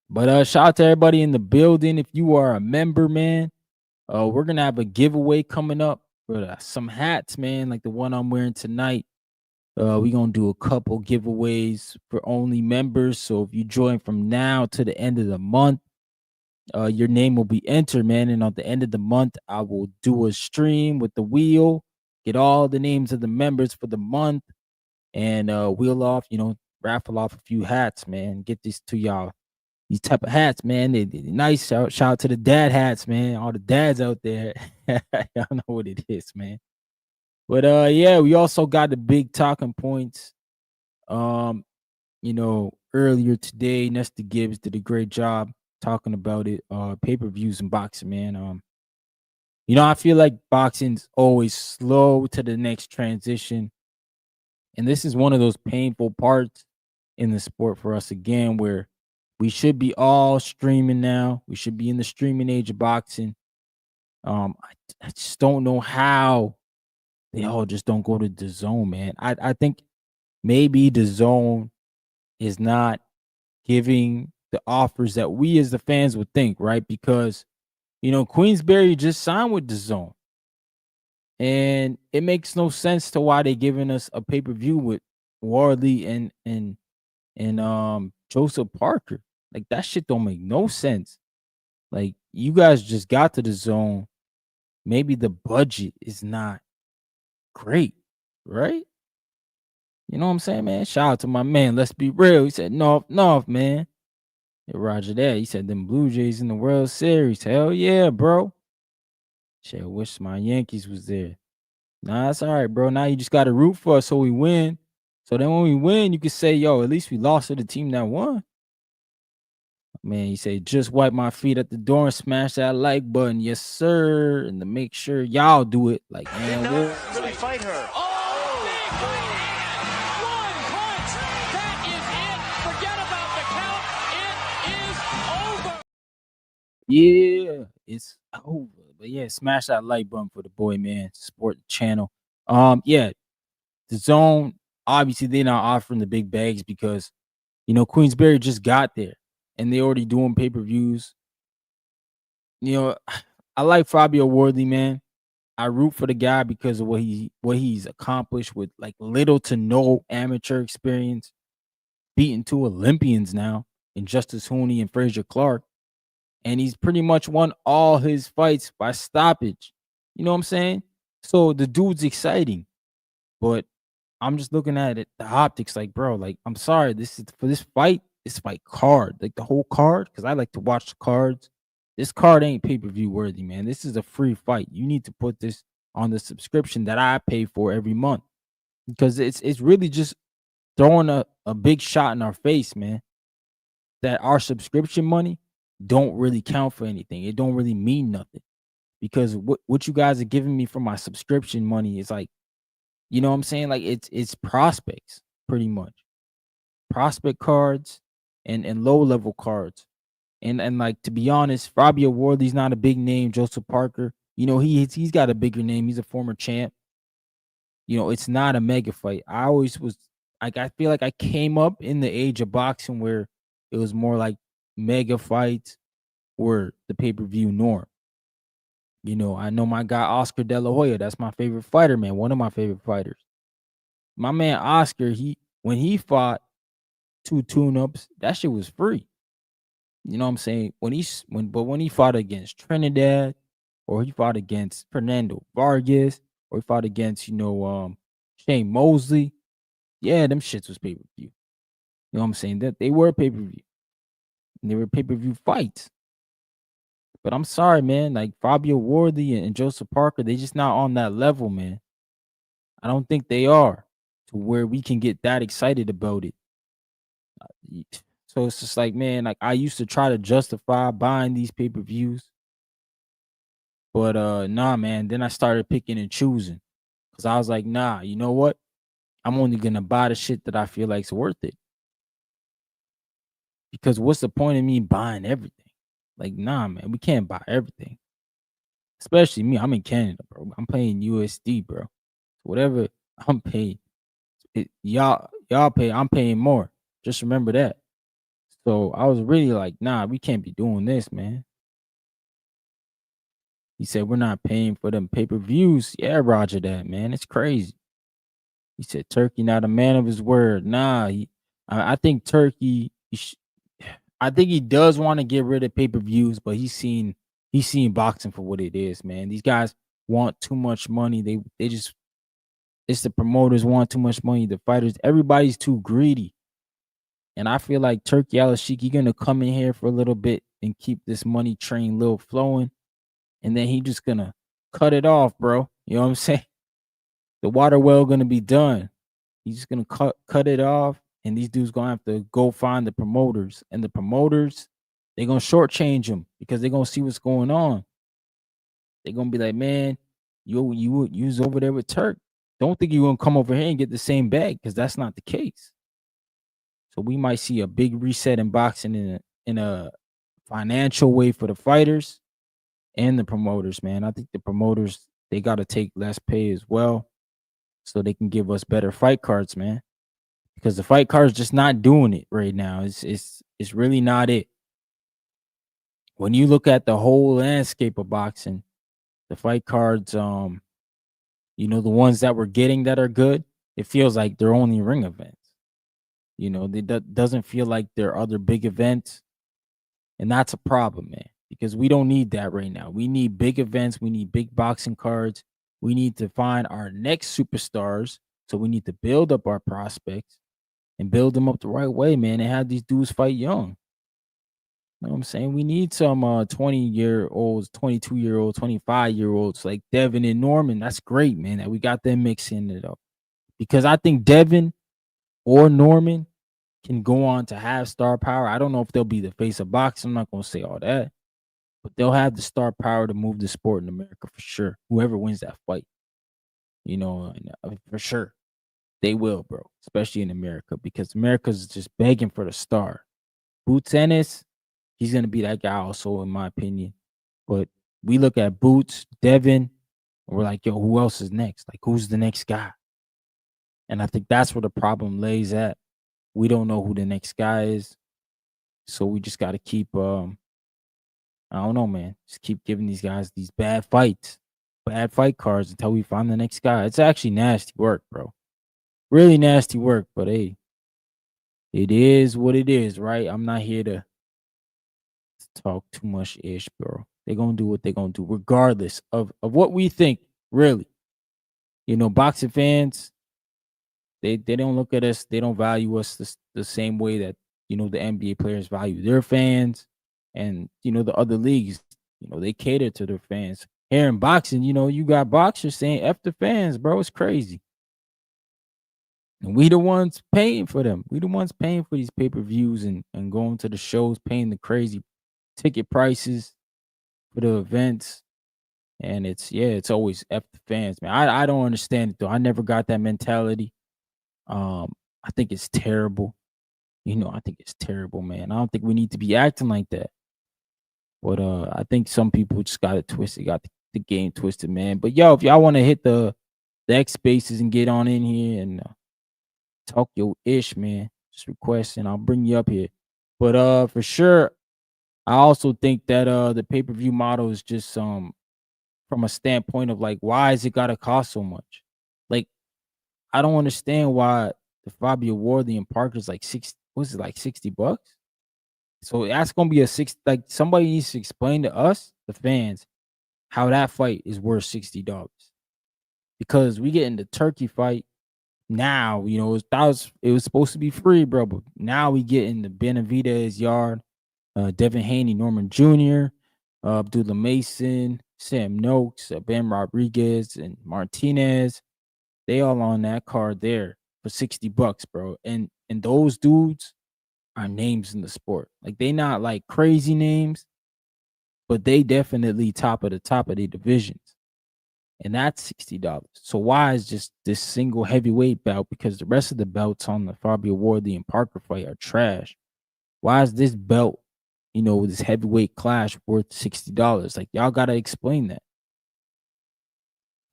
Speaker 1: But shout out to everybody in the building. If you are a member, man, we're gonna have a giveaway coming up for some hats, man, like the one I'm wearing tonight. We're gonna do a couple giveaways for only members. So if you join from now to the end of the month, your name will be entered, man. And at the end of the month, I will do a stream with the wheel, get all the names of the members for the month, and wheel off, raffle off a few hats, man. Get these to y'all. These type of hats, man. They nice. Shout out to the dad hats, man. All the dads out there. Y'all know what it is, man. But yeah, we also got the big talking points. Earlier today, Nestor Gibbs did a great job talking about it. Pay-per-views and boxing, man. I feel like boxing's always slow to the next transition. And this is one of those painful parts in the sport for us again, where we should be all streaming now. We should be in the streaming age of boxing. I just don't know how they all just don't go to the zone, man. I think maybe the zone is not giving the offers that we as the fans would think, right? Because Queensberry just signed with the zone, and it makes no sense to why they giving us a pay-per-view with Wardley and Joseph Parker. Like that shit don't make no sense. Like you guys just got to the zone. Maybe the budget is not great, right? You know what I'm saying, man? Shout out to my man. Let's be real. He said, North, man. Yeah, Roger that. He said, them Blue Jays in the World Series. Hell yeah, bro. Shit, I wish my Yankees was there. Nah, that's all right, bro. Now you just got to root for us so we win. So then when we win, you can say, yo, at least we lost to the team that won. Man, he said, just wipe my feet at the door and smash that like button. Yes, sir. And to make sure y'all do it. Like, man,
Speaker 3: Did not really fight her. Oh, big right hand. One punch. That is it. Forget about the count. It is over.
Speaker 1: yeah, it's over. But yeah, smash that like button for the boy, man. Support the channel. Yeah, the zone, obviously they're not offering the big bags because Queensberry just got there and they already doing pay-per-views. I like Fabio Wardley, man. I root for the guy because of what he's accomplished with like little to no amateur experience, beating two Olympians now in Justice Hooney and Frazier Clark. And he's pretty much won all his fights by stoppage. You know what I'm saying? So the dude's exciting. But I'm just looking at it, the optics, like, bro, like, I'm sorry, this is for this fight card, like the whole card, because I like to watch the cards. This card ain't pay-per-view worthy, man. This is a free fight. You need to put this on the subscription that I pay for every month. Because it's really just throwing a big shot in our face, man. That our subscription money don't really count for anything. It don't really mean nothing. Because what you guys are giving me for my subscription money is like, you know what I'm saying? Like it's prospects, pretty much. Prospect cards and low level cards. And like to be honest, Fabio Wardley's not a big name. Joseph Parker, he's got a bigger name. He's a former champ. It's not a mega fight. I always was like I feel like I came up in the age of boxing where it was more like mega fights or the pay-per-view norm. I know my guy Oscar De La Hoya. That's my favorite fighter, man. One of my favorite fighters. my man Oscar, when he fought 2 tune-ups, that shit was free. You know what I'm saying? When he fought against Trinidad, or he fought against Fernando Vargas, or he fought against, Shane Mosley, yeah, them shits was pay-per-view. You know what I'm saying? That they were pay-per-view. And they were pay-per-view fights. But I'm sorry, man. Like Fabio Wardley and Joseph Parker, they just not on that level, man. I don't think they are to where we can get that excited about it. So it's just like, man, like I used to try to justify buying these pay-per-views, but nah, man. Then I started picking and choosing because I was like, nah, you know what? I'm only gonna buy the shit that I feel like's worth it. Because what's the point of me buying everything? Like, nah, man, we can't buy everything. Especially me. I'm in Canada, bro. I'm paying USD, bro. Whatever I'm paying, y'all pay. I'm paying more. Just remember that. So I was really like, nah, we can't be doing this, man. He said, we're not paying for them pay-per-views. Yeah, Roger that, man. It's crazy. He said, Turkey not a man of his word. Nah, I think Turkey, I think he does want to get rid of pay-per-views, but he's seen boxing for what it is, man. These guys want too much money. They just, it's the promoters want too much money. The fighters, everybody's too greedy. And I feel like Turkey Al-Sheikh, he's gonna come in here for a little bit and keep this money train little flowing. And then he just gonna cut it off, bro. You know what I'm saying? The water well gonna be done. He's just gonna cut it off, and these dudes gonna have to go find the promoters. And the promoters, they gonna shortchange them because they gonna see what's going on. They gonna be like, man, you was over there with Turk. Don't think you gonna come over here and get the same bag, because that's not the case. So we might see a big reset in boxing in a financial way for the fighters and the promoters, man. I think the promoters, they got to take less pay as well so they can give us better fight cards, man. Because the fight cards just not doing it right now. It's really not it. When you look at the whole landscape of boxing, the fight cards, the ones that we're getting that are good, it feels like they're only ring events. It doesn't feel like there are other big events. And that's a problem, man, because we don't need that right now. We need big events. We need big boxing cards. We need to find our next superstars. So we need to build up our prospects and build them up the right way, man, and have these dudes fight young. You know what I'm saying? We need some 20-year-olds, 22-year-olds, 25-year-olds like Devin and Norman. That's great, man, that we got them mixing it up. Because I think Devin or Norman can go on to have star power. I don't know if they'll be the face of boxing. I'm not going to say all that. But they'll have the star power to move the sport in America for sure. Whoever wins that fight, for sure. They will, bro, especially in America, because America's just begging for the star. Boots Ennis, he's going to be that guy also, in my opinion. But we look at Boots, Devin, and we're like, yo, who else is next? Like, who's the next guy? And I think that's where the problem lays at. We don't know who the next guy is. So we just got to keep, I don't know, man. Just keep giving these guys these bad fights, bad fight cards until we find the next guy. It's actually nasty work, bro. Really nasty work, but hey, it is what it is, right? I'm not here to talk too much ish, bro. They're going to do what they're going to do, regardless of what we think, really. Boxing fans, they don't look at us, they don't value us the same way that, the NBA players value their fans. And, the other leagues, they cater to their fans. Here in boxing, you got boxers saying F the fans, bro. It's crazy. And we the ones paying for them. We the ones paying for these pay-per-views and going to the shows, paying the crazy ticket prices for the events. And it's always F the fans, man. I don't understand it, though. I never got that mentality. I think it's terrible. I think it's terrible, man. I don't think we need to be acting like that. But I think some people just got it twisted, got the game twisted, man. But yo, if y'all want to hit the X spaces and get on in here and talk your ish, man, just request and I'll bring you up here. But for sure, I also think that the pay-per-view model is just from a standpoint of like, why is it gotta cost so much? Like, I don't understand why the Fabio Wardley and Parker's like what's it, like $60? So that's gonna be a like somebody needs to explain to us, the fans, how that fight is worth $60. Because we get in the turkey fight now, it was supposed to be free, bro. But now we get in the Benavidez yard, Devin Haney, Norman Jr., Abdullah Mason, Sam Noakes, Bam Rodriguez, and Martinez. They all on that card there for $60, bro. And those dudes are names in the sport. Like they not like crazy names, but they definitely top of their divisions. And that's $60. So why is just this single heavyweight bout? Because the rest of the belts on the Fabio Wardley and Parker fight are trash. Why is this belt, this heavyweight clash worth $60? Like y'all gotta explain that.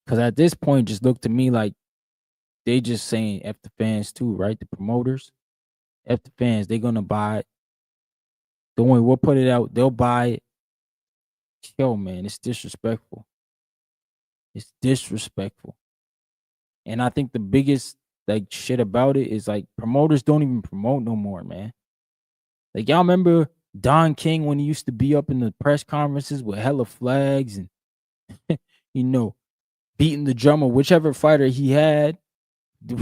Speaker 1: Because at this point, just look to me like they just saying F the fans too, right? The promoters, F the fans, they gonna buy it. Don't worry, we'll put it out. They'll buy it. Yo, man, it's disrespectful. It's disrespectful. And I think the biggest like shit about it is like promoters don't even promote no more, man. Like y'all remember Don King when he used to be up in the press conferences with hella flags and beating the drum of whichever fighter he had.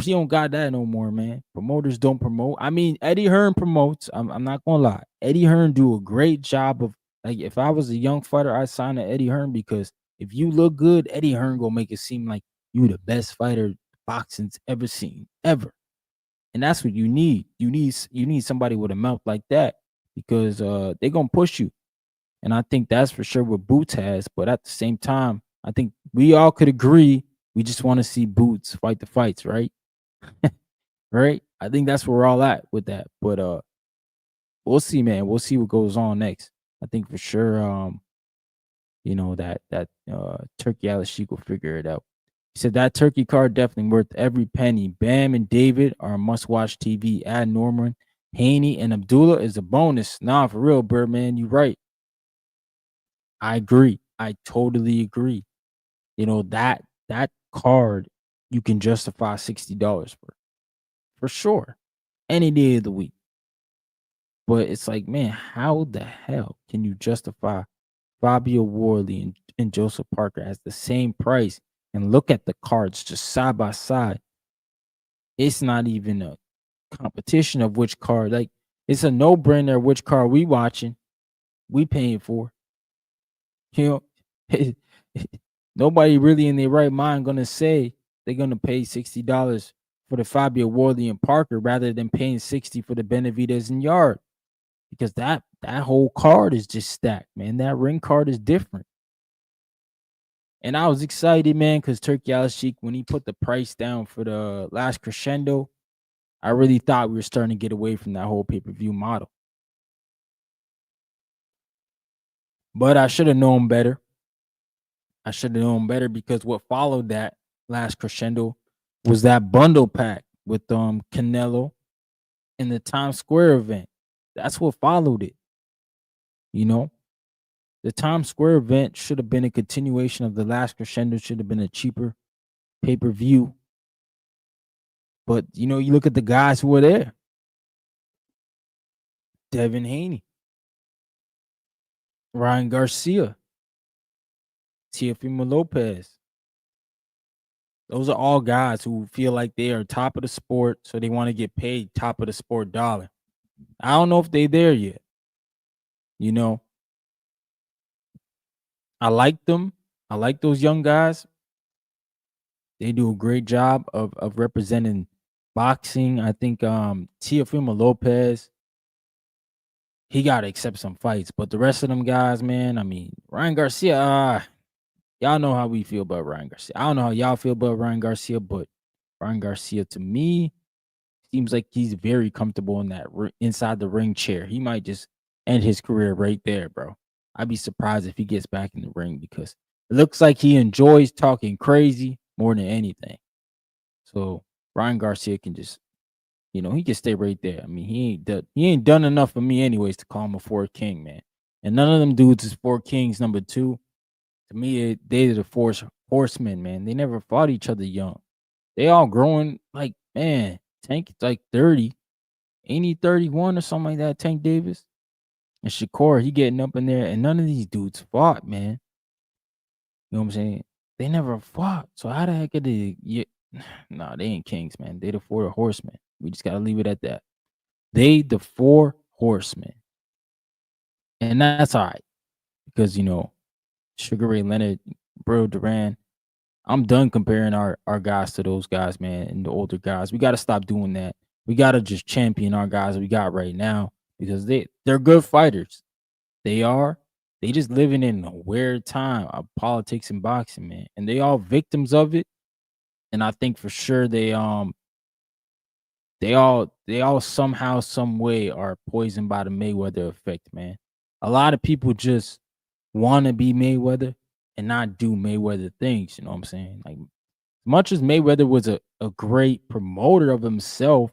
Speaker 1: He don't got that no more, man. Promoters don't promote. I mean, Eddie Hearn promotes. I'm not gonna lie. Eddie Hearn do a great job of like if I was a young fighter, I'd sign to Eddie Hearn because if you look good, Eddie Hearn gonna make it seem like you the best fighter boxing's ever seen, ever. And that's what you need. You need somebody with a mouth like that because they're gonna push you. And I think that's for sure what Boots has. But at the same time, I think we all could agree we just want to see Boots fight the fights, right? Right? I think that's where we're all at with that. But we'll see, man. We'll see what goes on next. I think for sure that Turkey Alashik will figure it out. He said that turkey card definitely worth every penny. Bam and David are must-watch TV. Add Norman, Haney, and Abdullah is a bonus. Nah, for real, Birdman, you right. I agree. I totally agree. That card you can justify $60 for sure, any day of the week. But it's like, man, how the hell can you justify Fabio Wardley and Joseph Parker as the same price and look at the cards just side by side? It's not even a competition of which card. Like, it's a no-brainer which card we watching, we paying for. Nobody really in their right mind gonna say they're gonna pay $60 for the Fabio Wardley and Parker rather than paying $60 for the Benavidez and Yard. Because that whole card is just stacked, man. That ring card is different. And I was excited, man, because Turkey Alashik, when he put the price down for the last crescendo, I really thought we were starting to get away from that whole pay-per-view model. But I should have known better. I should have known better because what followed that last crescendo was that bundle pack with Canelo in the Times Square event. That's what followed it. The Times Square event should have been a continuation of the last crescendo, should have been a cheaper pay-per-view. But you look at the guys who were there. Devin Haney, Ryan Garcia, Teofimo Lopez. Those are all guys who feel like they are top of the sport, so they want to get paid top of the sport dollar. I don't know if they're there yet. I like them. I like those young guys. They do a great job of representing boxing. I think Teofimo Lopez, he got to accept some fights. But the rest of them guys, man, I mean, Ryan Garcia, y'all know how we feel about Ryan Garcia. I don't know how y'all feel about Ryan Garcia, but Ryan Garcia, to me, seems like he's very comfortable in that inside the ring chair. He might just end his career right there, bro. I'd be surprised if he gets back in the ring because it looks like he enjoys talking crazy more than anything. So Ryan Garcia can just, he can stay right there. I mean, he ain't done enough for me anyways to call him a fourth king, man. And none of them dudes is four kings number two. To me, they're the horsemen, man. They never fought each other young. They all growing like, man, Tank is like 30. Ain't he 31 or something like that, Tank Davis? And Shakur, he getting up in there, and none of these dudes fought, man. You know what I'm saying? They never fought. So how the heck are they? Yeah, nah, they ain't kings, man. They the four horsemen. We just gotta leave it at that. They the four horsemen, and that's all right because Sugar Ray Leonard, Bro Duran. I'm done comparing our guys to those guys, man, and the older guys. We got to stop doing that. We got to just champion our guys we got right now because they're good fighters. They are. They just living in a weird time of politics and boxing, man, and they all victims of it. And I think for sure they all somehow some way are poisoned by the Mayweather effect, man. A lot of people just want to be Mayweather and not do Mayweather things. You know what I'm saying? Like much as Mayweather was a great promoter of himself,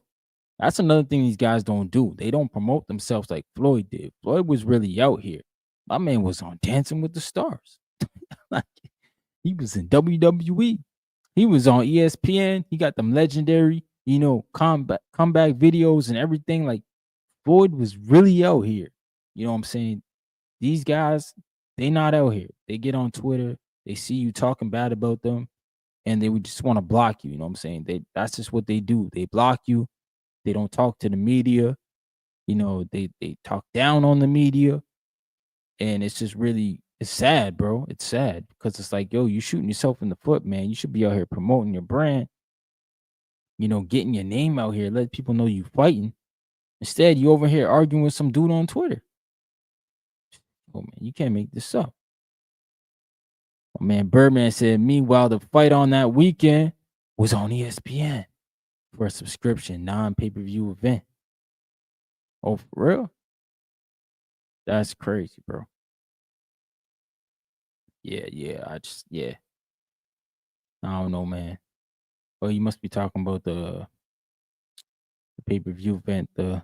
Speaker 1: that's another thing these guys don't do. They don't promote themselves like Floyd did. Floyd was really out here. My man was on Dancing with the Stars. Like he was in WWE. He was on ESPN. He got them legendary, comeback videos and everything. Like Floyd was really out here. You know what I'm saying? These guys, they not out here. They get on Twitter. They see you talking bad about them and they would just want to block you. You know what I'm saying? That's just what they do. They block you. They don't talk to the media. They talk down on the media. And it's just really it's sad, bro. It's sad because it's like, yo, you shooting yourself in the foot, man. You should be out here promoting your brand, getting your name out here, let people know you fighting. Instead, you over here arguing with some dude on Twitter. Oh man, you can't make this up. Oh man, Birdman said, meanwhile, the fight on that weekend was on ESPN for a subscription, non-pay-per-view event. Oh, for real? That's crazy, bro. Yeah. I don't know, man. Well, you must be talking about the pay-per-view event, the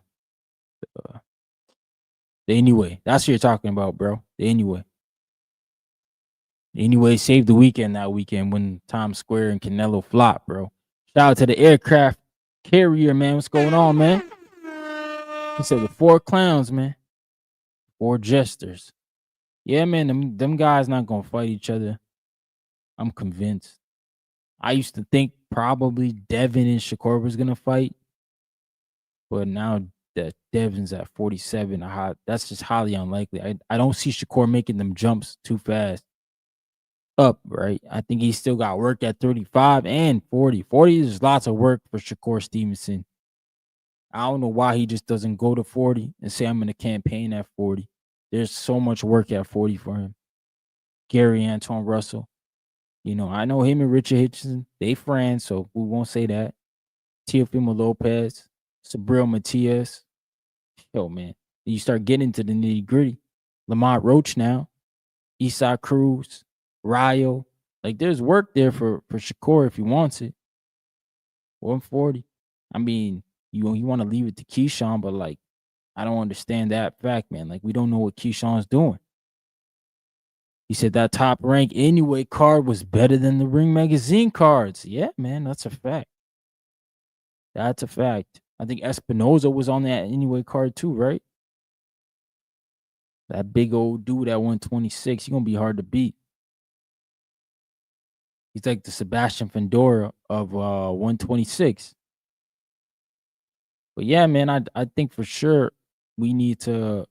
Speaker 1: anyway. That's what you're talking about, bro. The anyway. Anyway, saved the weekend that weekend when Times Square and Canelo flopped, bro. Shout out to the aircraft carrier, man. What's going on, man? He said the 4 clowns, man. 4 jesters. Yeah, man, them guys not gonna fight each other. I'm convinced. I used to think probably Devin and Shakur was gonna fight, but now that Devin's at 47, that's just highly unlikely. I don't see Shakur making them jumps too fast up, right? I think he's still got work at 35 and 40. 40 is lots of work for Shakur Stevenson. I don't know why he just doesn't go to 40 and say I'm going to campaign at 40. There's so much work at 40 for him. Gary Antoine Russell. I know him and Richard Hitchison, they friends, so we won't say that. Teofimo Lopez, Sabril Matias. Yo, man. You start getting into the nitty gritty. Lamont Roach now. Isaac Cruz. Ryo. Like, there's work there for Shakur if he wants it. 140. I mean, you want to leave it to Keyshawn, but, like, I don't understand that fact, man. Like, we don't know what Keyshawn's doing. He said that top rank anyway card was better than the Ring Magazine cards. Yeah, man, that's a fact. That's a fact. I think Espinoza was on that anyway card too, right? That big old dude at 126, he's going to be hard to beat. He's like the Sebastian Fendora of 126. But yeah, man, I think for sure we need to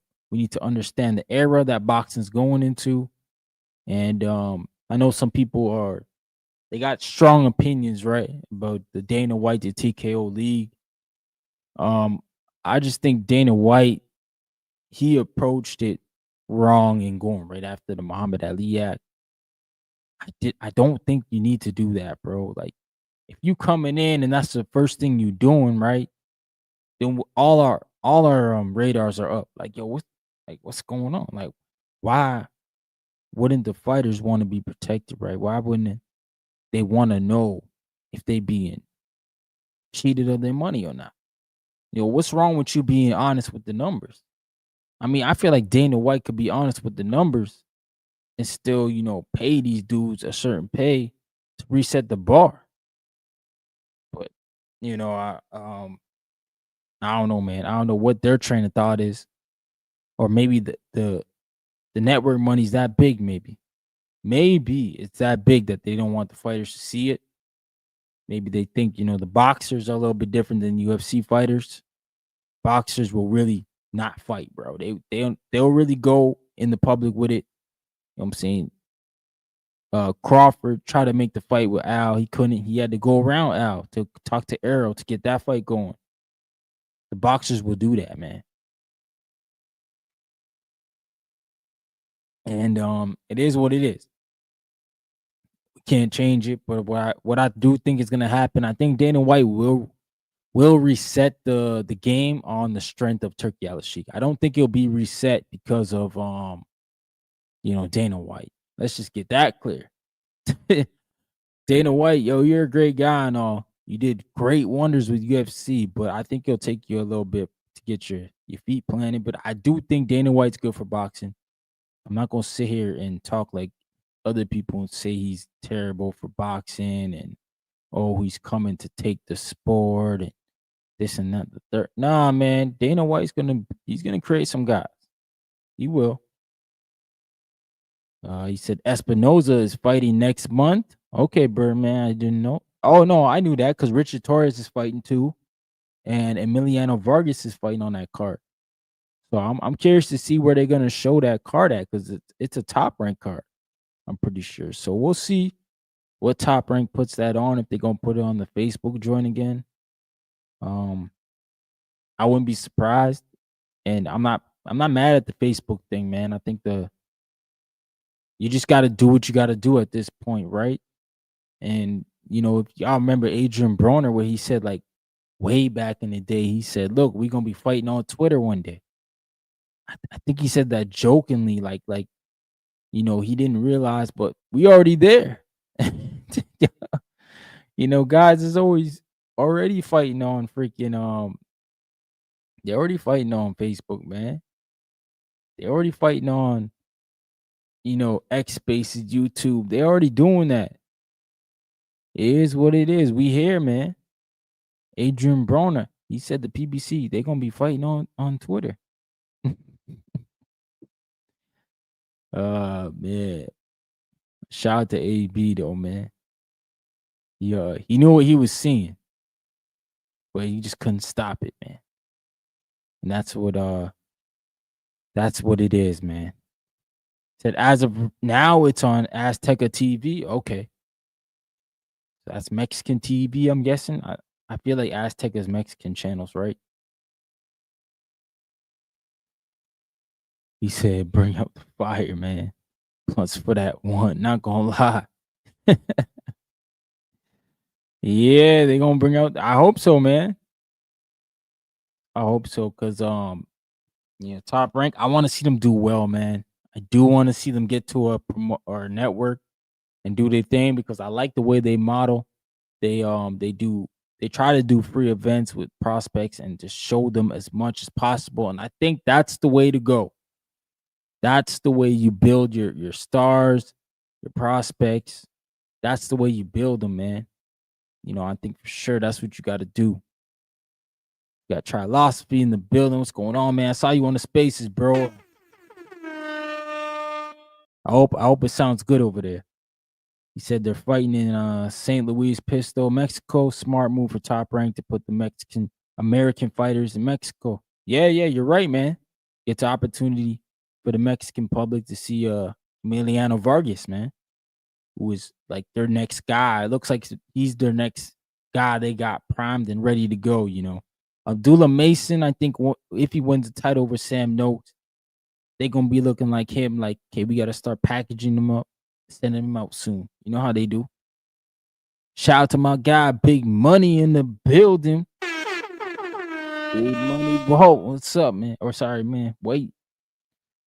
Speaker 1: understand the era that boxing's going into. And I know some people they got strong opinions, right, about the Dana White to TKO league. I just think Dana White, he approached it wrong and going right after the Muhammad Ali act. I don't think you need to do that, bro. Like, if you coming in and that's the first thing you doing, right? Then all our radars are up. Like, yo, what's going on? Like, why wouldn't the fighters want to be protected, right? Why wouldn't they want to know if they being cheated of their money or not? What's wrong with you being honest with the numbers? I mean, I feel like Dana White could be honest with the numbers and still, pay these dudes a certain pay to reset the bar. But I don't know, man. I don't know what their train of thought is, or maybe the network money's that big. Maybe it's that big that they don't want the fighters to see it. Maybe they think the boxers are a little bit different than UFC fighters. Boxers will really not fight, bro. They'll really go in the public with it. You know what I'm saying? Crawford tried to make the fight with Al. He couldn't. He had to go around Al to talk to Errol to get that fight going. The boxers will do that, man. And it is what it is. We can't change it, but what I do think is gonna happen, I think Dana White will reset the game on the strength of Turkey Al-Sheikh. I don't think it'll be reset because of Dana White. Let's just get that clear. Dana White, yo, you're a great guy and all. You did great wonders with UFC, but I think it'll take you a little bit to get your feet planted. But I do think Dana White's good for boxing. I'm not gonna sit here and talk like other people and say he's terrible for boxing and he's coming to take the sport and this and that. The third, nah, man. Dana White's he's gonna create some guys. He will. He said Espinoza is fighting next month. Okay, Birdman, I didn't know. Oh no, I knew that because Richard Torres is fighting too, and Emiliano Vargas is fighting on that card. So I'm curious to see where they're gonna show that card at because it's a top ranked card. I'm pretty sure. So we'll see what Top Rank puts that on, if they're gonna put it on the Facebook joint again. I wouldn't be surprised. And I'm not mad at the Facebook thing, man. I think you just gotta do what you gotta do at this point, right? And if y'all remember Adrian Broner, where he said, like, way back in the day, he said, look, we're gonna be fighting on Twitter one day. I think he said that jokingly, like he didn't realize, but we already there. Guys is always already fighting on freaking they're already fighting on Facebook, man. They're already fighting on X Spaces, YouTube. They're already doing that. It is what it is. We here, man. Adrian Broner, he said the PBC, they're gonna be fighting on Twitter. Man. Shout out to AB though, man. Yeah, he knew what he was seeing, but he just couldn't stop it, man. And that's what it is, man. Said as of now it's on Azteca TV. Okay. So that's Mexican TV, I'm guessing. I feel like Azteca is Mexican channels, right? He said, bring up the fire, man. Plus for that one, not gonna lie. Yeah, they gonna bring out. I hope so, man. I hope so, cause Top Rank. I want to see them do well, man. I do want to see them get to a or network and do their thing because I like the way they model. They try to do free events with prospects and just show them as much as possible. And I think that's the way to go. That's the way you build your stars, your prospects. That's the way you build them, man. I think for sure that's what you got to do. You got Trilosophy in the building. What's going on, man? I saw you on the spaces, bro. I hope it sounds good over there. He said they're fighting in St. Louis, Pisto, Mexico. Smart move for Top Rank to put the American fighters in Mexico. Yeah, you're right, man. It's an opportunity for the Mexican public to see Emiliano Vargas, man, who is like their next guy. It looks like he's their next guy they got primed and ready to go, Abdullah Mason, I think if he wins the title over Sam Noakes, they're going to be looking like him, like, okay, we got to start packaging them up, sending them out soon. You know how they do. Shout out to my guy, Big Money in the building. Big Money, whoa, what's up, man? Or sorry, man, wait.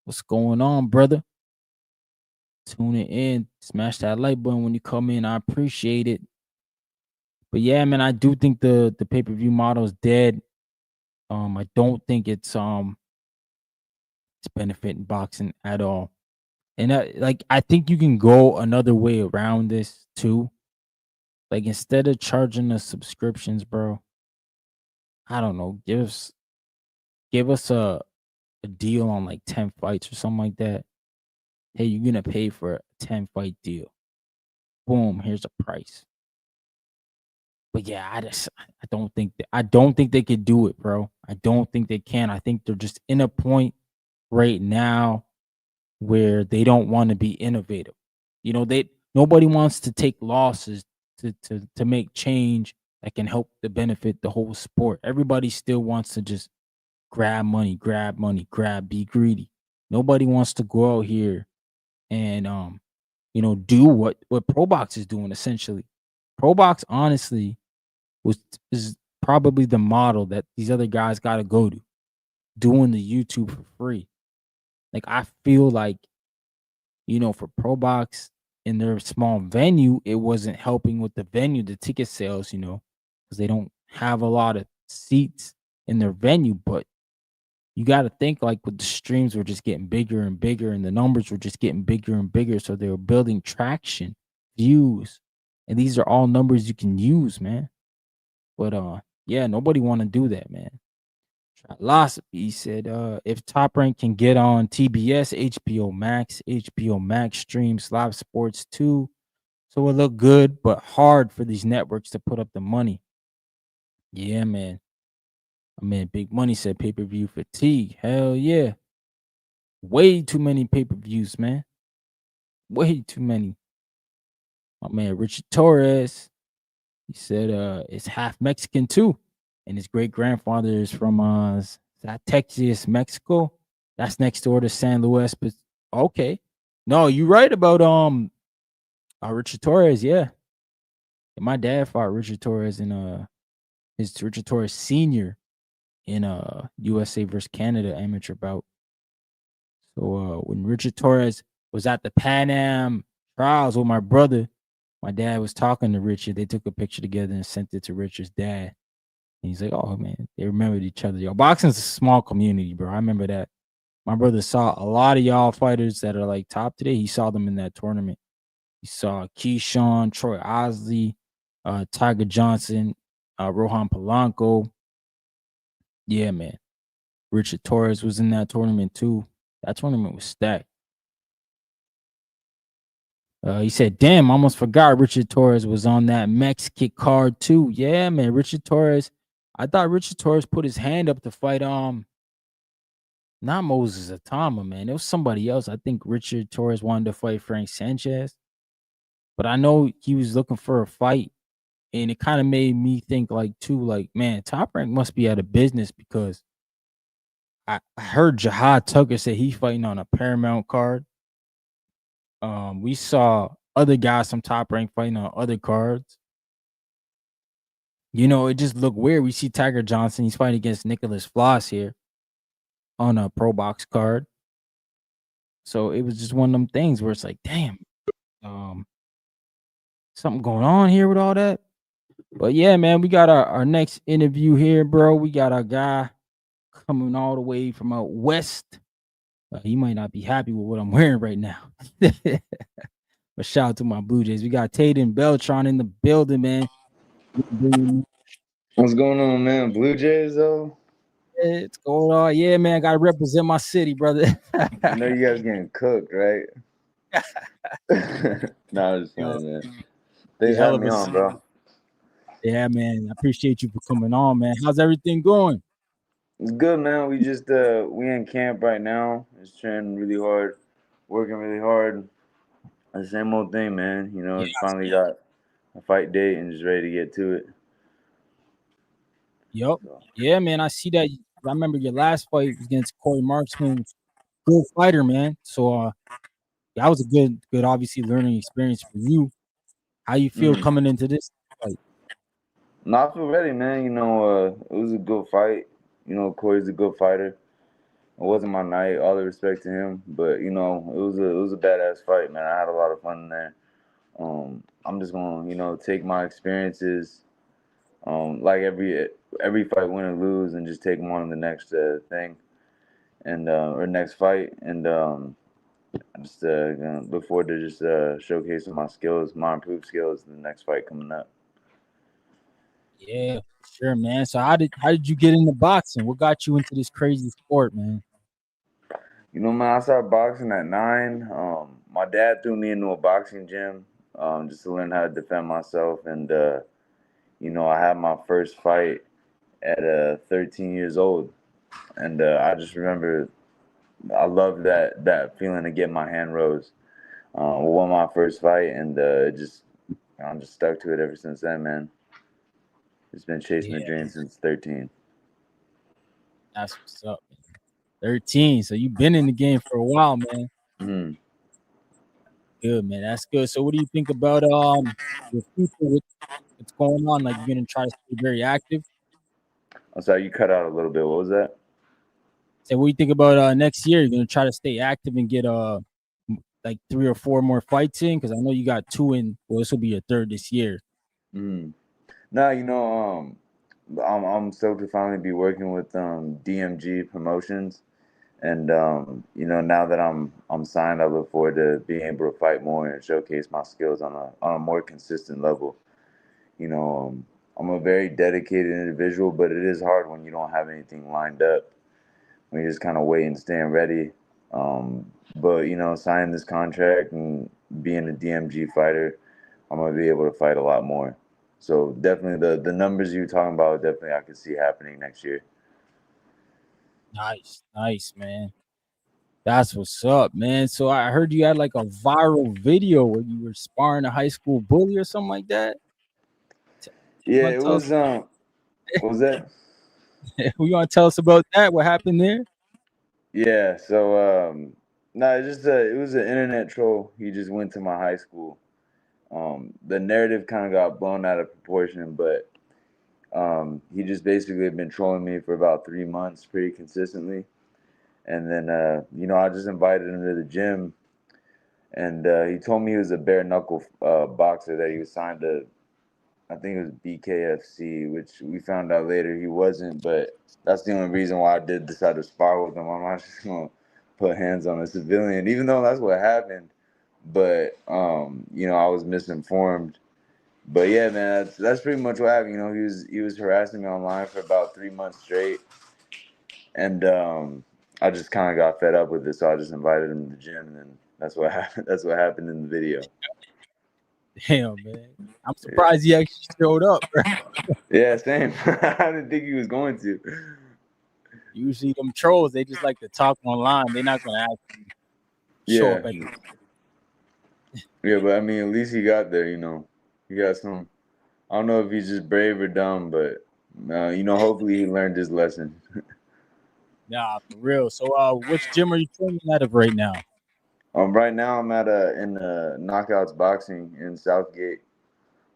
Speaker 1: What's going on, brother? Tuning in. Smash that like button when you come in. I appreciate it. But yeah, man, I do think the pay-per-view model is dead. I don't think it's benefiting boxing at all. And I think you can go another way around this too. Like instead of charging us subscriptions, bro, I don't know, give us a deal on like 10 fights or something like that. Hey, you're gonna pay for a 10 fight deal. Boom, here's a price. But yeah, I don't think they could do it, bro. I don't think they can. I think they're just in a point right now where they don't want to be innovative. They nobody wants to take losses to make change that can help to benefit the whole sport. Everybody still wants to just grab money, be greedy. Nobody wants to go out here and do what Pro Box is doing essentially. Pro Box honestly was is probably the model that these other guys got to go to, doing the YouTube for free. Like I feel like for Pro Box in their small venue, it wasn't helping with the venue, the ticket sales, because they don't have a lot of seats in their venue. But you got to think like with the streams were just getting bigger and bigger, and the numbers were just getting bigger and bigger. So they were building traction, views, and these are all numbers you can use, man. But yeah, nobody want to do that, man. Philosophy said, if Top Rank can get on TBS, HBO Max streams live sports too. So it look good, but hard for these networks to put up the money. Yeah, man. I mean, Big Money said pay-per-view fatigue. Hell yeah. Way too many pay-per-views, man. Way too many. My man Richard Torres, he said it's half Mexican too. And his great grandfather is from Texas, Mexico. That's next door to San Luis. But okay. No, you're right about Richard Torres, yeah. And my dad fought Richard Torres in his Richard Torres senior in USA versus Canada amateur bout. So when Richard Torres was at the Pan Am trials with my brother, my dad was talking to Richard. They took a picture together and sent it to Richard's dad. And he's like, "Oh man, they remembered each other." Yo, boxing's a small community, bro. I remember that. My brother saw a lot of y'all fighters that are like top today. He saw them in that tournament. He saw Keyshawn, Troy Osley, Tiger Johnson, Rohan Polanco. Yeah, man. Richard Torres was in that tournament too. That tournament was stacked. He said, "Damn, I almost forgot Richard Torres was on that Mex kick card too." Yeah, man. Richard Torres. I thought Richard Torres put his hand up to fight not Moses Atama, man. It was somebody else. I think Richard Torres wanted to fight Frank Sanchez. But I know he was looking for a fight. And it kind of made me think like too, like, man, Top Rank must be out of business because I heard Jihad Tucker say he's fighting on a Paramount card. We saw other guys from Top Rank fighting on other cards. It just looked weird. We see Tiger Johnson, he's fighting against Nicholas Floss here on a Pro Box card. So it was just one of them things where it's like, damn, something going on here with all that. But yeah, man, we got our next interview here, bro. We got our guy coming all the way from out west. He might not be happy with what I'm wearing right now. But shout out to my Blue Jays. We got Tatum Beltron in the building, man.
Speaker 5: What's going on, man? Blue Jays, though?
Speaker 1: It's going on. Yeah, man. I got to represent my city, brother.
Speaker 5: I know you guys getting cooked, right? No, I'm just playing, man. Thanks for having me on, bro.
Speaker 1: Yeah, man. I appreciate you for coming on, man. How's everything going?
Speaker 5: It's good, man. We just we in camp right now. Just training really hard, working really hard. The same old thing, man. It's finally got a fight date and just ready to get to it.
Speaker 1: Yep. Yeah, man. I see that. I remember your last fight was against Corey Marksman. Good fighter, man. So that was a good, obviously learning experience for you. How you feel coming into this fight?
Speaker 5: No, I feel ready, man. It was a good fight. Corey's a good fighter. It wasn't my night. All the respect to him, but it was a badass fight, man. I had a lot of fun in there. I'm just gonna take my experiences, like every fight, win or lose, and just take them on to the next thing, and or next fight, and I just gonna look forward to just showcasing my skills, my improved skills in the next fight coming up.
Speaker 1: Yeah, sure, man. So how did you get into boxing? What got you into this crazy sport, man?
Speaker 5: You know, man, I started boxing at 9. My dad threw me into a boxing gym just to learn how to defend myself. And, you know, I had my first fight at 13 years old. And I just remember I loved that feeling to get my hand rose. Won my first fight, and I'm just stuck to it ever since then, man. Just been chasing the
Speaker 1: Yeah,
Speaker 5: dream since 13.
Speaker 1: that's what's up, man. 13. So you've been in the game for a while, man.
Speaker 5: Mm.
Speaker 1: Good, man. That's good. So what do you think about your future with what's going on? Like you're gonna try to stay very active?
Speaker 5: I'm sorry, you cut out a little bit. What was that?
Speaker 1: Say what do you think about next year? You're gonna try to stay active and get like 3 or 4 more fights in? Because I know you got two in, well, this will be your third this year.
Speaker 5: Mm. No, you know, I'm stoked to finally be working with DMG Promotions, and you know, now that I'm signed, I look forward to being able to fight more and showcase my skills on a more consistent level. You know, I'm a very dedicated individual, but it is hard when you don't have anything lined up. When you're just kind of waiting, staying ready. But you know, signing this contract and being a DMG fighter, I'm gonna be able to fight a lot more. So definitely the numbers you're talking about, definitely I could see happening next year.
Speaker 1: Nice, nice, man. That's what's up, man. So I heard you had like a viral video where you were sparring a high school bully or something like that. T- You
Speaker 5: Yeah,
Speaker 1: want
Speaker 5: it
Speaker 1: to tell us?
Speaker 5: was what was that?
Speaker 1: You want to tell us about that? What happened there?
Speaker 5: Yeah, so no, it's just it was an internet troll. He just went to my high school. The narrative kind of got blown out of proportion, but he just basically had been trolling me for about 3 months pretty consistently. And then, you know, I just invited him to the gym, and he told me he was a bare knuckle boxer that he was signed to, I think it was BKFC, which we found out later he wasn't. But that's the only reason why I did decide to spar with him. I'm not just gonna put hands on a civilian, even though that's what happened. But you know, I was misinformed. But yeah, man, that's pretty much what happened. You know, he was harassing me online for about 3 months straight, and I just kind of got fed up with it, so I just invited him to the gym, and then that's what happened. That's what happened in the video.
Speaker 1: Damn, man. I'm
Speaker 5: Yeah,
Speaker 1: surprised he actually showed up, bro.
Speaker 5: yeah, same. I didn't think he was going to.
Speaker 1: Usually them trolls, they just like to talk online. They're not gonna actually show
Speaker 5: Yeah,
Speaker 1: up at the
Speaker 5: yeah, but I mean, at least he got there. You know, he got some. I don't know if he's just brave or dumb, but you know, hopefully he learned his lesson.
Speaker 1: nah, for real. So which gym are you training out of right now?
Speaker 5: Right now I'm at in Knockouts Boxing in Southgate.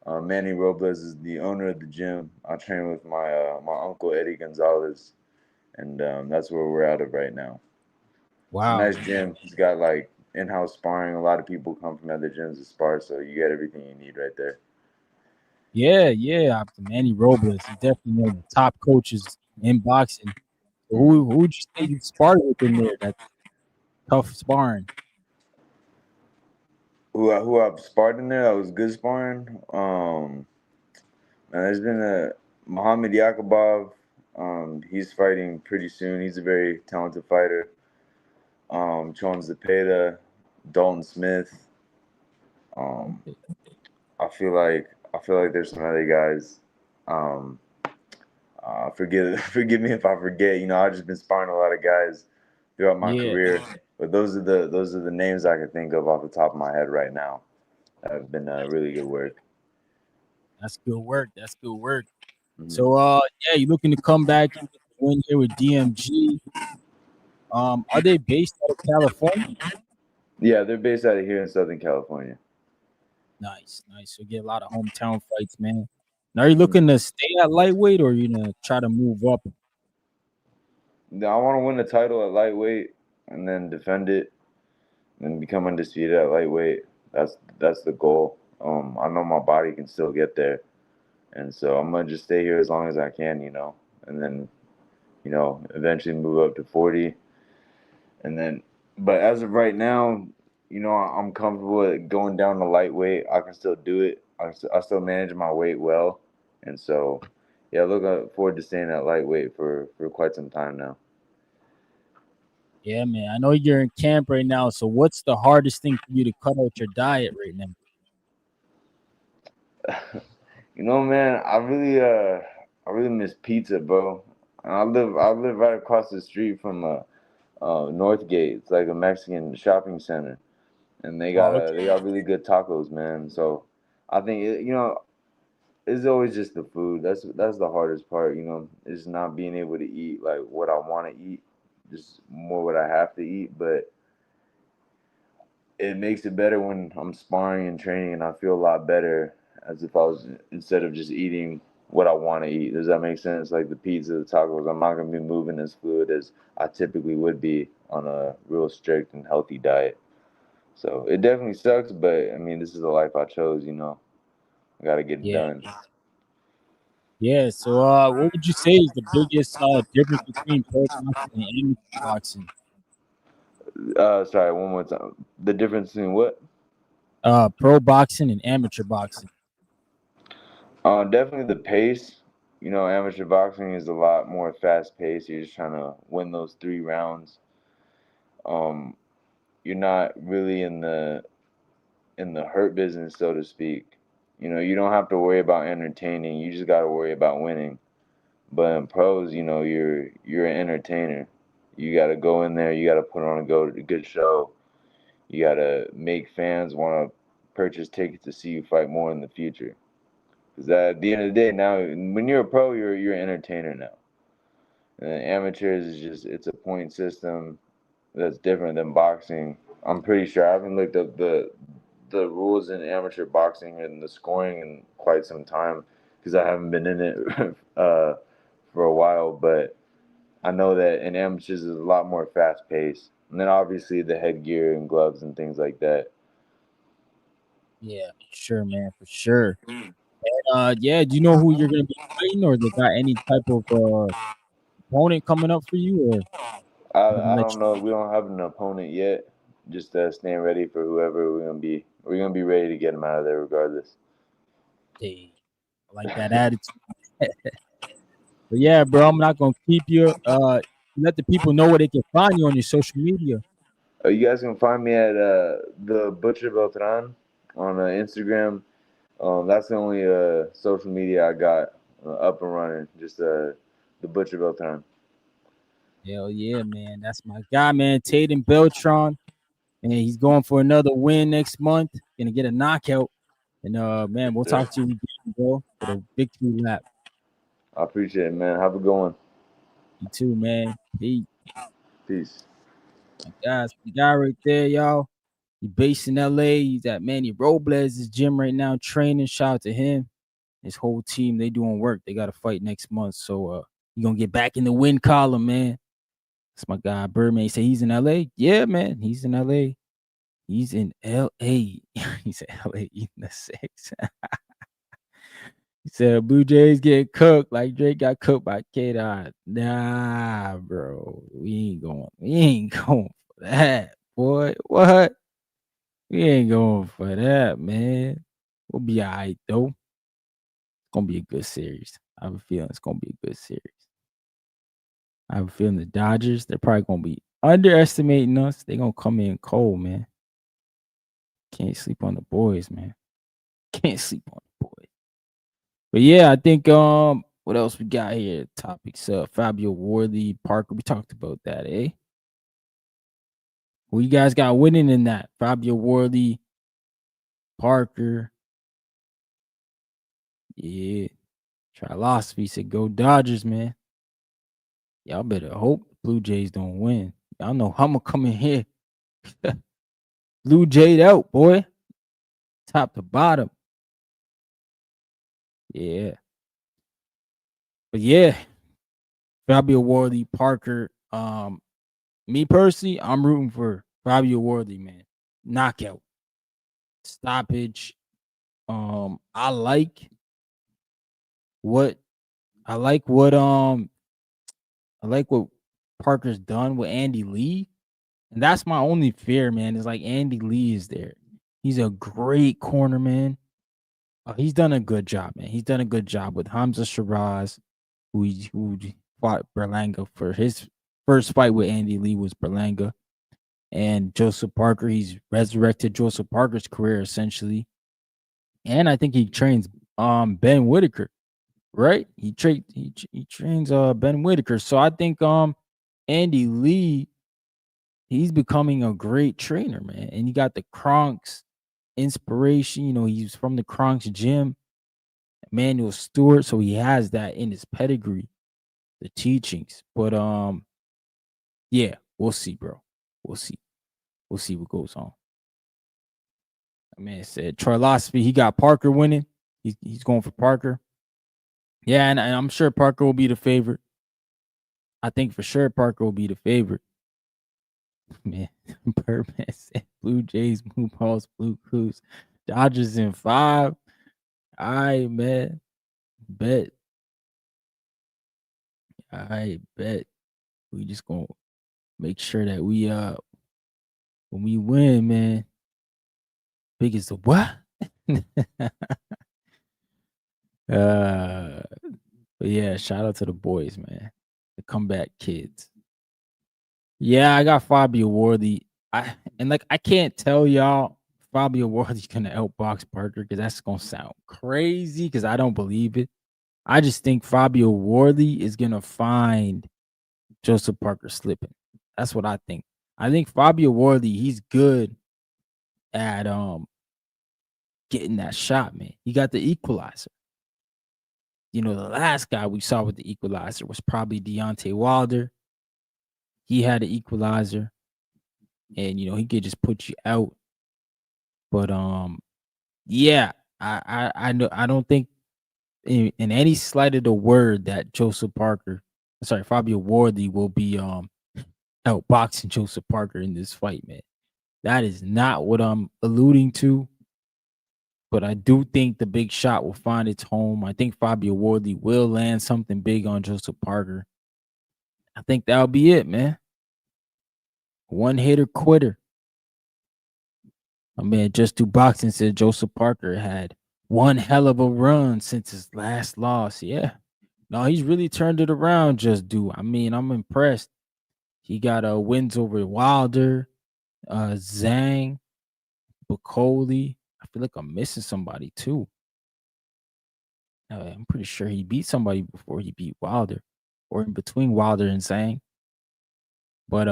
Speaker 5: Manny Robles is the owner of the gym. I train with my uncle Eddie Gonzalez, and that's where we're out of right now. It's a
Speaker 1: Wow,
Speaker 5: nice gym. He's got like in-house sparring. A lot of people come from other gyms to spar, so you get everything you need right there.
Speaker 1: yeah. After Manny Robles, he's definitely one of the top coaches in boxing. So
Speaker 5: Hmm.
Speaker 1: who would you say you sparred with in there? That's tough sparring.
Speaker 5: Who I've sparred in there that was good sparring. There's been a Muhammad Yakubov. He's fighting pretty soon. He's a very talented fighter. Chon Zepeda, Dalton Smith. Um,
Speaker 1: Okay.
Speaker 5: I feel like there's some other guys. Um, forgive me if I forget. You know, I've just been sparring a lot of guys throughout my
Speaker 1: Yeah,
Speaker 5: career, but those are the names I can think of off the top of my head right now. That have been really good work.
Speaker 1: that's good work. That's good work.
Speaker 5: Hmm.
Speaker 1: So yeah, you looking to come back and get the win here with DMG. Are they based out of California?
Speaker 5: Yeah, they're based out of here in Southern California.
Speaker 1: Nice, nice. So get a lot of hometown fights, man. Now, are you
Speaker 5: Hmm.
Speaker 1: looking to stay at lightweight or are you gonna try to move up?
Speaker 5: I want to win the title at lightweight and then defend it and become undisputed at lightweight. That's the goal. I know my body can still get there, and so I'm gonna just stay here as long as I can, you know, and then eventually move up to 40, and then. But as of right now, you know, I'm comfortable at going down to lightweight. I can still do it. I still manage my weight well, And so, yeah, looking forward to staying at lightweight for quite some time now.
Speaker 1: Yeah, man. I know you're in camp right now. So what's the hardest thing for you to cut out your diet right now?
Speaker 5: You know, man, I really miss pizza, bro. I live right across the street from Northgate. It's like a Mexican shopping center, and
Speaker 1: Oh, okay.
Speaker 5: they got really good tacos, man. So I think you know, it's always just the food. That's the hardest part, you know, is not being able to eat like what I want to eat, just more what I have to eat. But it makes it better when I'm sparring and training, and I feel a lot better as if I was instead of just eating what I want to eat. Does that make sense? Like the pizza, the tacos, I'm not gonna be moving as fluid as I typically would be on a real strict and healthy diet. So it definitely sucks, but I mean, this is the life I chose. You know, I gotta get it
Speaker 1: Yeah.
Speaker 5: done.
Speaker 1: Yeah. So what would you say is the biggest difference between pro boxing and amateur boxing?
Speaker 5: Sorry, one more time. The difference between what?
Speaker 1: Pro boxing and amateur boxing.
Speaker 5: Definitely the pace. You know, amateur boxing is a lot more fast paced. You're just trying to win those 3 rounds. Um, you're not really in the hurt business, so to speak. You know, you don't have to worry about entertaining. You just got to worry about winning. But in pros, you know, you're an entertainer. You got to go in there. You got to put on a good show. You got to make fans want to purchase tickets to see you fight more in the future. Because at the end of the day, now when you're a pro, you're an entertainer now. And amateurs is just it's a point system that's different than boxing. I'm pretty sure I haven't looked up the rules in amateur boxing and the scoring in quite some time because I haven't been in it for a while. But I know that in amateurs is a lot more fast paced, and then obviously the headgear and gloves and things like that.
Speaker 1: Yeah, for sure, man, for sure. Yeah, do you know who you're gonna be fighting, or they got any type of opponent coming up for you, or I'm gonna
Speaker 5: I
Speaker 1: let
Speaker 5: don't know. We don't have an opponent yet. Just staying ready for whoever we're gonna be. We're gonna be ready to get him out of there regardless.
Speaker 1: you? I like that attitude. But yeah, bro, I'm not gonna keep you. Let the people know where they can find you on your social media.
Speaker 5: You guys can find me at the Butcher Beltran on Instagram. That's the only social media I got up and running. Just the Butcher Beltran.
Speaker 1: Hell yeah, man, that's my guy, man. Tatum Beltron, and he's going for another win next month. Gonna get a knockout. And man, we'll
Speaker 5: Sure.
Speaker 1: talk to you again, bro, for the victory lap.
Speaker 5: I appreciate it, man. Have a good one.
Speaker 1: You too, man. Peace.
Speaker 5: Peace.
Speaker 1: My guys, the guy right there, y'all. He based in LA. He's at Manny Robles' gym right now, training. Shout out to him. His whole team, they doing work. They got to fight next month. So you gonna get back in the win column, man. That's my guy, Birdman. He said he's in LA. Yeah, man. He's in LA. He's in LA. He's in LA eating the six. He said Blue Jays getting cooked like Drake got cooked by K-Dot. Nah, bro. We ain't going. We ain't going for that, boy. What? We ain't going for that, man. We'll be all right, though. It's gonna be a good series. I have a feeling it's gonna be a good series. I have a feeling the Dodgers, they're probably gonna be underestimating us. They're gonna come in cold, man. Can't sleep on the boys, man. Can't sleep on the boys. But yeah, I think what else we got here? Topics Fabio Worthy, Parker. We talked about that, eh? Who you guys got winning in that? Fabio Worthy, Parker. Yeah. Philosophy said go Dodgers, man. Y'all better hope Blue Jays don't win. Y'all know I'm gonna come in here. Blue Jayed out, boy. Top to bottom. Yeah. But yeah, Fabio Worthy, Parker. Me personally, I'm rooting for Fabio Worthy, man. Knockout. Stoppage. I like what I like what I like what Parker's done with Andy Lee. And that's my only fear, man. Is like Andy Lee is there. He's a great corner, man. He's done a good job, man. He's done a good job with Hamza Shiraz, who fought Berlanga for his first fight with Andy Lee was Berlanga. And Joseph Parker, he's resurrected Joseph Parker's career essentially. And I think he trains Ben Whitaker, right? He trains Ben Whitaker. So I think Andy Lee, he's becoming a great trainer, man. And you got the Kronk's inspiration. You know, he's from the Kronk's gym, Manuel Stewart, so he has that in his pedigree, the teachings. But yeah, we'll see, bro. We'll see. We'll see what goes on. Man said Troilosophy, he got Parker winning. He's going for Parker. Yeah, and I'm sure Parker will be the favorite. I think for sure Parker will be the favorite. Man, Birdman said Blue Jays, Blue Balls, Blue Crews, Dodgers in 5. All right, man. Bet. All right, bet. We just gonna make sure that we when we win, man. Big as the what? But yeah, shout out to the boys, man. The comeback kids. Yeah, I got Fabio Worthy. I can't tell y'all Fabio Worthy's gonna outbox Parker because that's gonna sound crazy because I don't believe it. I just think Fabio Worthy is gonna find Joseph Parker slipping. That's what I think. I think Fabio Worthy, he's good at getting that shot, man. He got the equalizer. You know, the last guy we saw with the equalizer was probably Deontay Wilder. He had an equalizer, and you know he could just put you out. But yeah, I know I don't think in any slight of the word that Fabio Worthy will be outboxing Joseph Parker in this fight, man. That is not what I'm alluding to. But I do think the big shot will find its home. I think Fabio Worthy will land something big on Joseph Parker. I think that'll be it, man. One hitter quitter. My man Just Do Boxing said Joseph Parker had one hell of a run since his last loss. Yeah. No, he's really turned it around, Just Do. I mean, I'm impressed. He got wins over Wilder, Zhang, Bacoli. I feel like I'm missing somebody too. I'm pretty sure he beat somebody before he beat Wilder, or in between Wilder and Zhang. But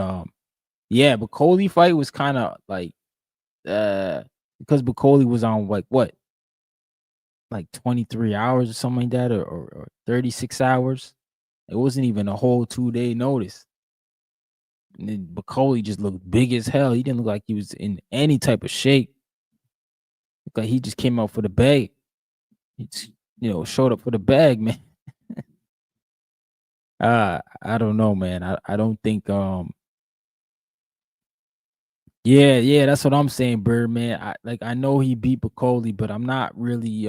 Speaker 1: yeah, Bacoli fight was kind of like because Bacoli was on like 23 hours or something like that, or 36 hours. It wasn't even a whole 2-day notice. And then Bacoli just looked big as hell. He didn't look like he was in any type of shape. Looked like he just came out for the bag. He just, showed up for the bag, man. I don't know, man. I don't think yeah, that's what I'm saying, Birdman. I know he beat Bacoli, but I'm not really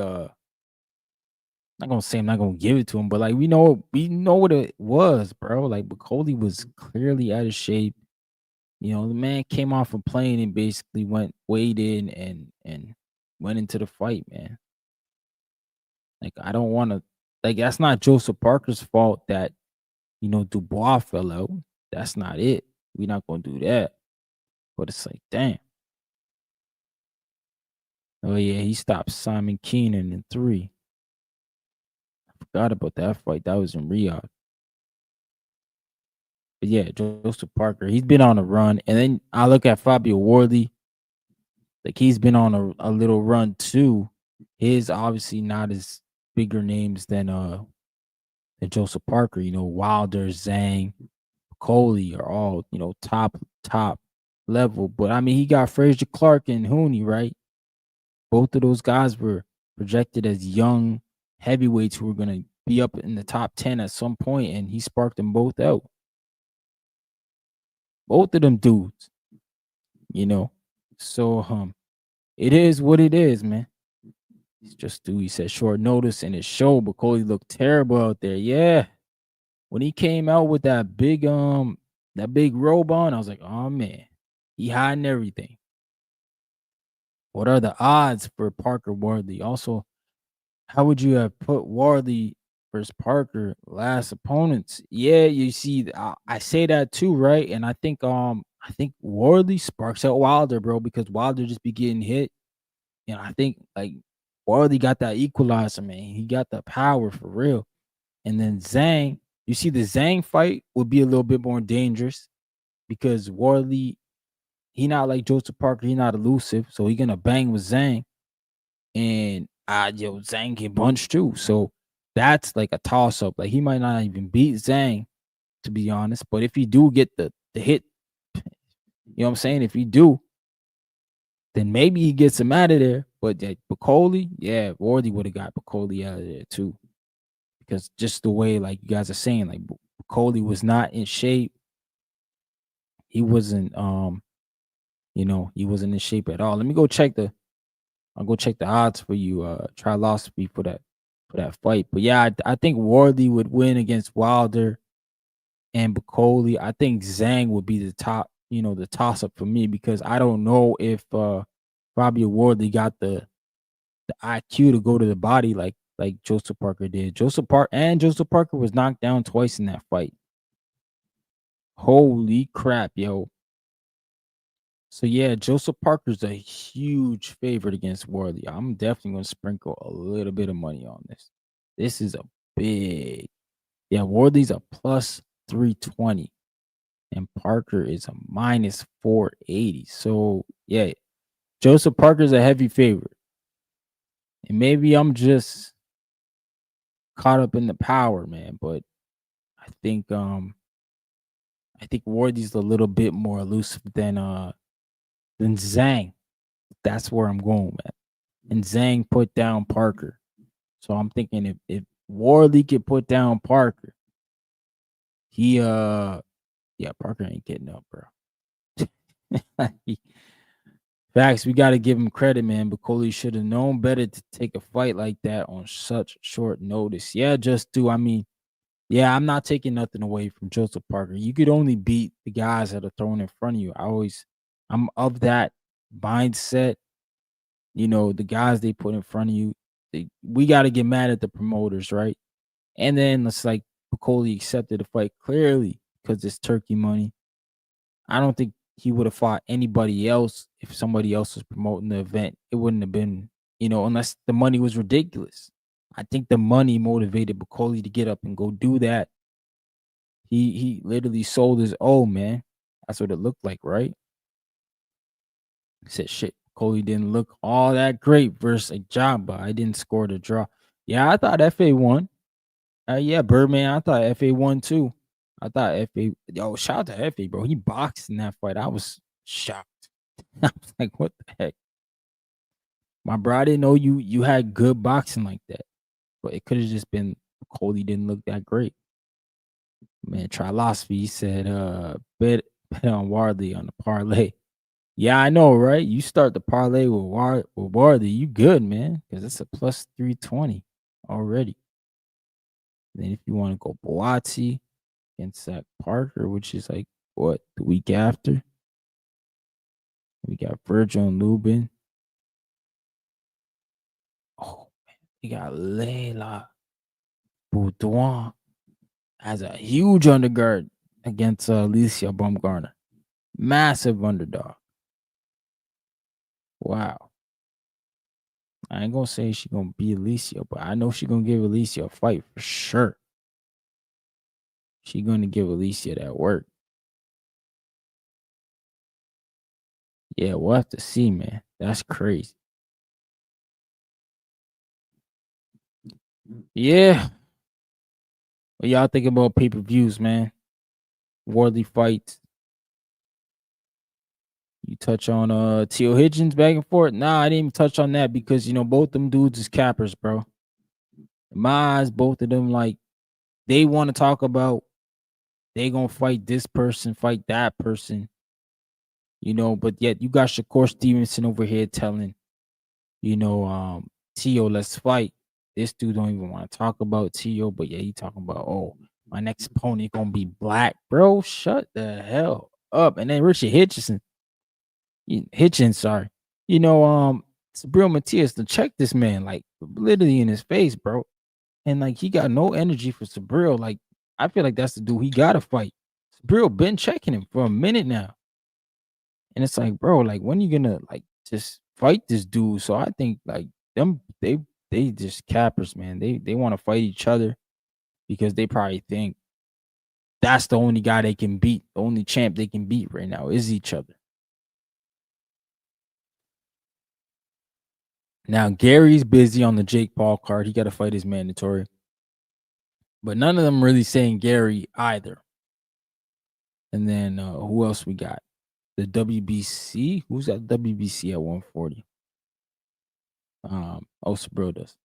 Speaker 1: not gonna say I'm not gonna give it to him, but like we know what it was, bro. Like Bacoli was clearly out of shape. You know, the man came off a plane and basically weighed in and went into the fight, man. Like I don't want to, like that's not Joseph Parker's fault that Dubois fell out. That's not it. We're not gonna do that. But it's like, damn. Oh yeah, he stopped Simon Keenan in 3. I forgot about that fight. That was in Riyadh. But yeah, Joseph Parker, he's been on a run. And then I look at Fabio Worthy. Like he's been on a little run too. His obviously not as bigger names than Joseph Parker. You know, Wilder, Zhang, Coley are all, top level. But I mean, he got Frazier Clark and Hooney, right? Both of those guys were projected as young heavyweights who were going to be up in the top 10 at some point, and he sparked them both out. Both of them dudes, So it is what it is, man. It's just he said short notice and it showed, but Coley looked terrible out there. Yeah. When he came out with that big robe on, I was like, oh man, he hiding everything. What are the odds for Parker Worthy? Also, How would you have put Warley versus Parker last opponents? Yeah, you see, I say that too, right? And I think Warley sparks out Wilder, bro, because Wilder just be getting hit. And I think like Warley got that equalizer, man. He got the power for real. And then Zhang, you see, the Zhang fight would be a little bit more dangerous because Warley, he not like Joseph Parker, he not elusive, so he gonna bang with Zhang. And Zhang can punch too. So that's like a toss up. Like he might not even beat Zhang, to be honest. But if he do get the hit, you know what I'm saying? If he do, then maybe he gets him out of there. But Bacoli, yeah, Wardy would have got Bacoli out of there too. Because just the way, like you guys are saying, like Bacoli was not in shape. He wasn't he wasn't in shape at all. Let me go check I'll go check the odds for you, Trilosophy for that fight. But yeah, I think Wardley would win against Wilder and Bacoli. I think Zhang would be the top, the toss up for me because I don't know if Robbie Wardley got the IQ to go to the body like Joseph Parker did. Joseph Parker was knocked down twice in that fight. Holy crap, yo. So yeah, Joseph Parker's a huge favorite against Worthy. I'm definitely gonna sprinkle a little bit of money on this. This is a big, yeah. Worthy's a plus 320, and Parker is a minus 480. So yeah, Joseph Parker's a heavy favorite, and maybe I'm just caught up in the power, man. But I think Worthy's a little bit more elusive than Zhang. That's where I'm going at. And Zhang put down Parker. So I'm thinking if Warley could put down Parker, he Parker ain't getting up, bro. Facts, we gotta give him credit, man. Bacoli should have known better to take a fight like that on such short notice. Yeah, I mean, yeah, I'm not taking nothing away from Joseph Parker. You could only beat the guys that are thrown in front of you. I'm of that mindset. The guys they put in front of you, we got to get mad at the promoters, right? And then it's like Bacoli accepted the fight clearly because it's turkey money. I don't think he would have fought anybody else if somebody else was promoting the event. It wouldn't have been, unless the money was ridiculous. I think the money motivated Bacoli to get up and go do that. He literally sold his man. That's what it looked like, right? He said, shit, Coley didn't look all that great versus Ajaba. I didn't score the draw. Yeah, I thought FA won. Yeah, Birdman, I thought FA won too. I thought shout out to FA, bro. He boxed in that fight. I was shocked. I was like, what the heck? My bro, I didn't know you had good boxing like that. But it could have just been Coley didn't look that great. Man, Trilosophy said, bet on Wardley on the parlay. Yeah, I know, right? You start the parlay with Wardley, you good, man, because it's a plus 320 already. Then if you want to go Boati against Zach Parker, which is like the week after, we got Virgil and Lubin. Oh man, we got Layla Boudouin as a huge underguard against Alicia Baumgartner. Massive underdog. Wow. I ain't gonna say she gonna beat Alicia, but I know she gonna give Alicia a fight for sure. She gonna give Alicia that work. Yeah, we'll have to see, man. That's crazy. Yeah. What y'all think about pay-per-views, man? Wardley fights. You touch on Teal Hitchens back and forth? Nah, I didn't even touch on that because both them dudes is cappers, bro. In my eyes, both of them, like, they want to talk about they gonna fight this person, fight that person. But yet you got Shakur Stevenson over here telling, Tio, let's fight. This dude don't even want to talk about Tio, but yeah, he talking about, my next opponent gonna be black, bro. Shut the hell up. And then Richard Hitchens, sorry. Sabrina Matias to check this man. Like, literally in his face, bro. And like he got no energy for Sabril. Like I feel like that's the dude he gotta fight. Sabril been checking him for a minute now. And it's like, bro, like when you gonna like just fight this dude? So I think like them they just cappers, man. They want to fight each other because they probably think that's the only guy they can beat. The only champ they can beat right now is each other. Now Gary's busy on the Jake Paul card. He got to fight his mandatory. But none of them really saying Gary either. And then who else we got? The WBC. Who's at WBC at 140? Sabril does.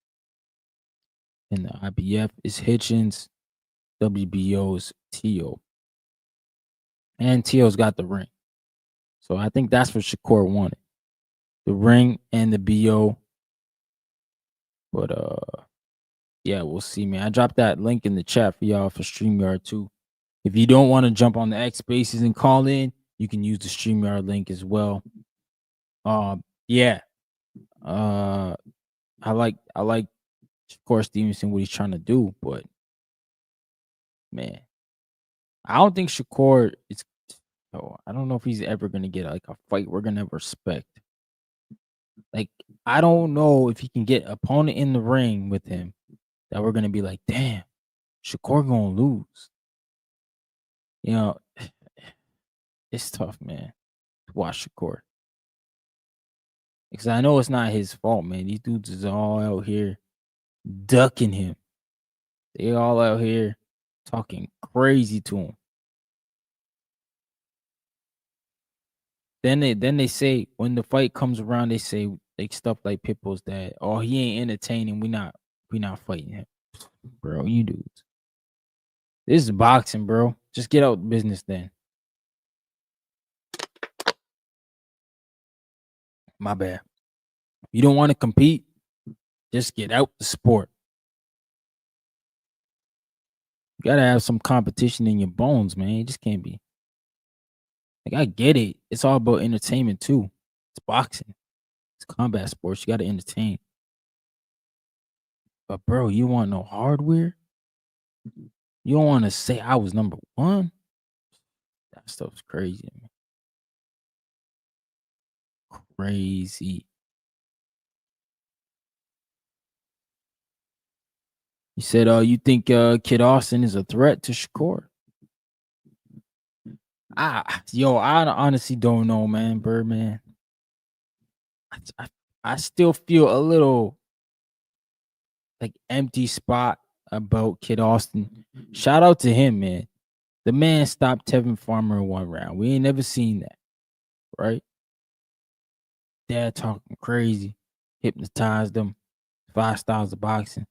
Speaker 1: And the IBF is Hitchens. WBO is Tio. And Tio's got the ring. So I think that's what Shakur wanted. The ring and the BO. But yeah, we'll see, man. I dropped that link in the chat for y'all for StreamYard too. If you don't want to jump on the X Spaces and call in, you can use the StreamYard link as well. Yeah. I like Shakur Stevenson, what he's trying to do, but man, I don't think Shakur is. I don't know if he's ever gonna get like a fight we're gonna respect. Like, I don't know if he can get opponent in the ring with him that we're gonna be like, damn, Shakur gonna lose. You know, it's tough, man, to watch Shakur. Because I know it's not his fault, man. These dudes is all out here ducking him. They all out here talking crazy to him. Then they say when the fight comes around, they say like stuff like Pitbull's that, oh, he ain't entertaining. We not fighting him. Bro, you dudes. This is boxing, bro. Just get out business then. My bad. You don't want to compete, just get out the sport. You gotta have some competition in your bones, man. You just can't be. Like, I get it. It's all about entertainment too. It's boxing. It's combat sports. You gotta entertain. But bro, you want no hardware? You don't want to say I was number one? That stuff's crazy, man. Crazy. You said, you think Kid Austin is a threat to Shakur? I honestly don't know, man, Birdman. I still feel a little like empty spot about Kid Austin. Shout out to him, man. The man stopped Tevin Farmer in 1 round. We ain't never seen that, right? Dad talking crazy, hypnotized them, 5 styles of boxing.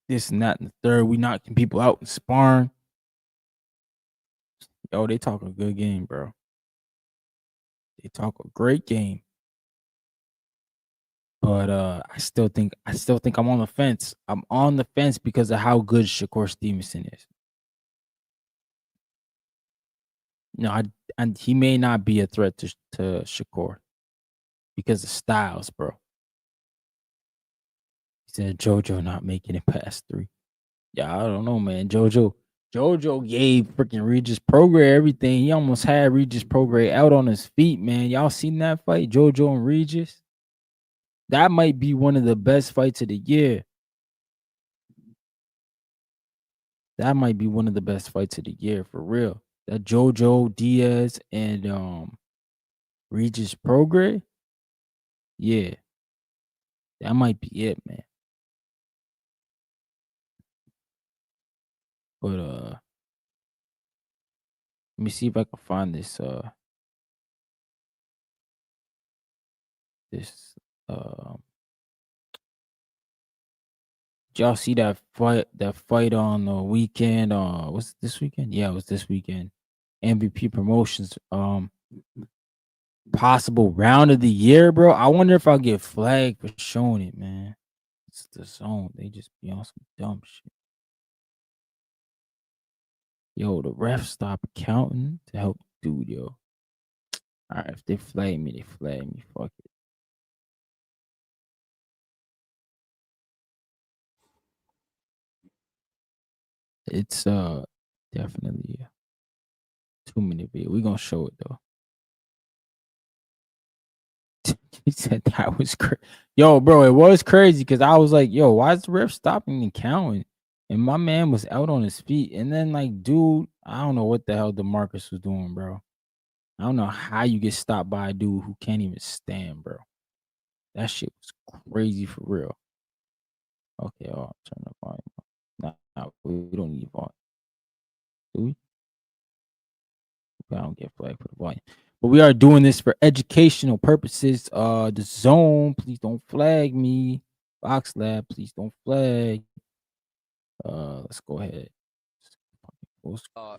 Speaker 1: This and that and the third. We knocking people out in sparring. Yo, they talk a good game, bro. They talk a great game. But I still think I'm on the fence. I'm on the fence because of how good Shakur Stevenson is. No, and he may not be a threat to Shakur because of styles, bro. He said JoJo not making it past 3. Yeah, I don't know, man. JoJo gave freaking Regis Prograis everything. He almost had Regis Prograis out on his feet, man. Y'all seen that fight, JoJo and Regis? That might be one of the best fights of the year. That might be one of the best fights of the year, for real. That JoJo Diaz and Regis Prograis. Yeah. That might be it, man. But let me see if I can find this did y'all see that fight on the weekend? Was it this weekend? Yeah, it was this weekend. MVP Promotions possible round of the year, bro. I wonder if I'll get flagged for showing it, man. It's the zone. They just be on some dumb shit. Yo, the ref stopped counting to help dude, yo. All right, if they flag me, they flag me. Fuck it. It's definitely a 2-minute video. We're gonna show it though. He said that was crazy. Yo, bro, it was crazy because I was like, yo, why is the ref stopping and counting? And my man was out on his feet. And then, like, dude, I don't know what the hell DeMarcus was doing, bro. I don't know how you get stopped by a dude who can't even stand, bro. That shit was crazy for real. Okay, I'll turn the volume up. Nah, we don't need volume. Do we? I don't get flagged for the volume. But we are doing this for educational purposes. The zone, please don't flag me. Box Lab, please don't flag. Let's go ahead.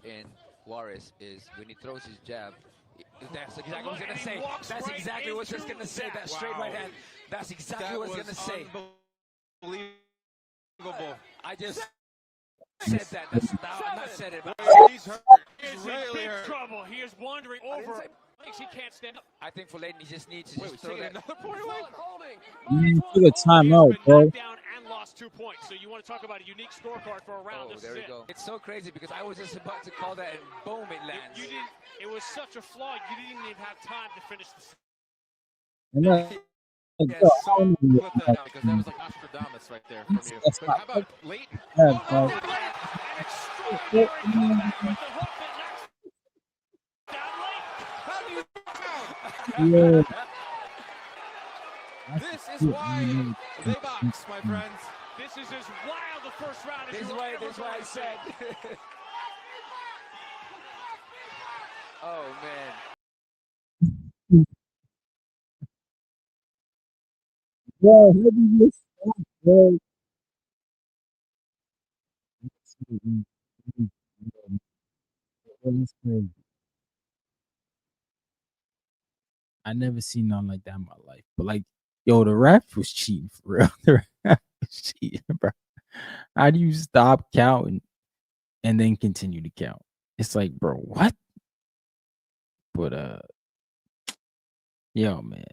Speaker 6: In Juarez is when he throws his jab. That's exactly what I was gonna say. That's exactly what I was just gonna say. That straight right hand. That's exactly what I was gonna say. Unbelievable. I just said that. That's I'm not said it. But
Speaker 3: He's hurt. He's really hurt. Trouble. He is wandering over. He can't stand up.
Speaker 6: I think for Leighton, he just needs to just throw that.
Speaker 3: Another point away.
Speaker 1: Man, took a timeout, bro.
Speaker 3: Down and lost 2 points. So you want to talk about a unique scorecard for a round?
Speaker 6: Oh, there we go. It's so crazy because I was just about to call that and boom, it lands.
Speaker 3: You didn't. It was such a flaw. You didn't even have time to finish the.
Speaker 7: Yeah, so clip that out because that was like Nostradamus right there from you. But how about Leighton?
Speaker 3: Extraordinary comeback with the hook that knocks down Leighton.
Speaker 7: This is why they box, my friends.
Speaker 3: This is as wild the first round as
Speaker 6: This is why I said. Oh man.
Speaker 1: Bro, how do you stop, bro? That's crazy. I never seen nothing like that in my life. But like, yo, the ref was cheating for real. The ref was cheating, bro. How do you stop counting and then continue to count? It's like, bro, what? But yo, man.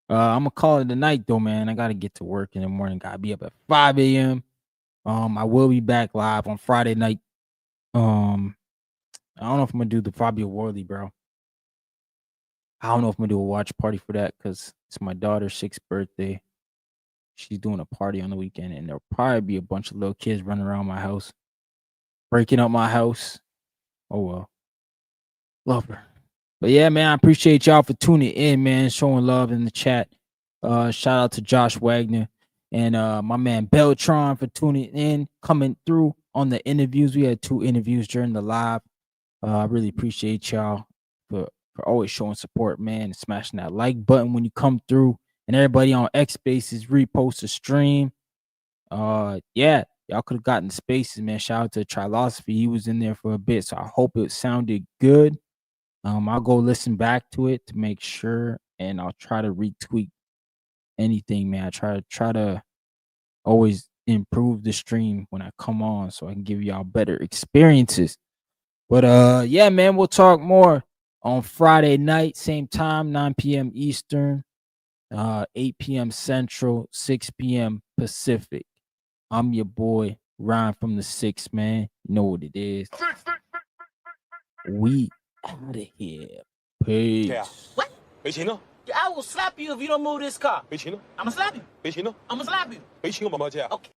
Speaker 1: I'm gonna call it a night though, man. I gotta get to work in the morning. Gotta be up at 5 a.m. I will be back live on Friday night. I don't know if I'm gonna do the Fabio Worley, bro. I don't know if I'm gonna do a watch party for that because it's my daughter's 6th birthday. She's doing a party on the weekend, and there'll probably be a bunch of little kids running around my house, breaking up my house. Oh well. Love her. But yeah, man, I appreciate y'all for tuning in, man, showing love in the chat. Shout out to Josh Wagner and my man Beltron for tuning in, coming through on the interviews. We had 2 interviews during the live. I really appreciate y'all for always showing support, man, and smashing that like button when you come through. And everybody on X Spaces repost the stream. Yeah, y'all could have gotten Spaces, man. Shout out to Trilosophy. He was in there for a bit, so I hope it sounded good. I'll go listen back to it to make sure, and I'll try to retweet anything, man. I try to always improve the stream when I come on so I can give y'all better experiences. But yeah, man, we'll talk more on Friday night, same time, 9 p.m. Eastern, 8 p.m. Central, 6 p.m. Pacific. I'm your boy, Ryan from the 6, man. You know what it is. We out of here. Peace.
Speaker 8: What? I will slap you if you don't move this car. I'm gonna slap you. I'm gonna slap you. Okay.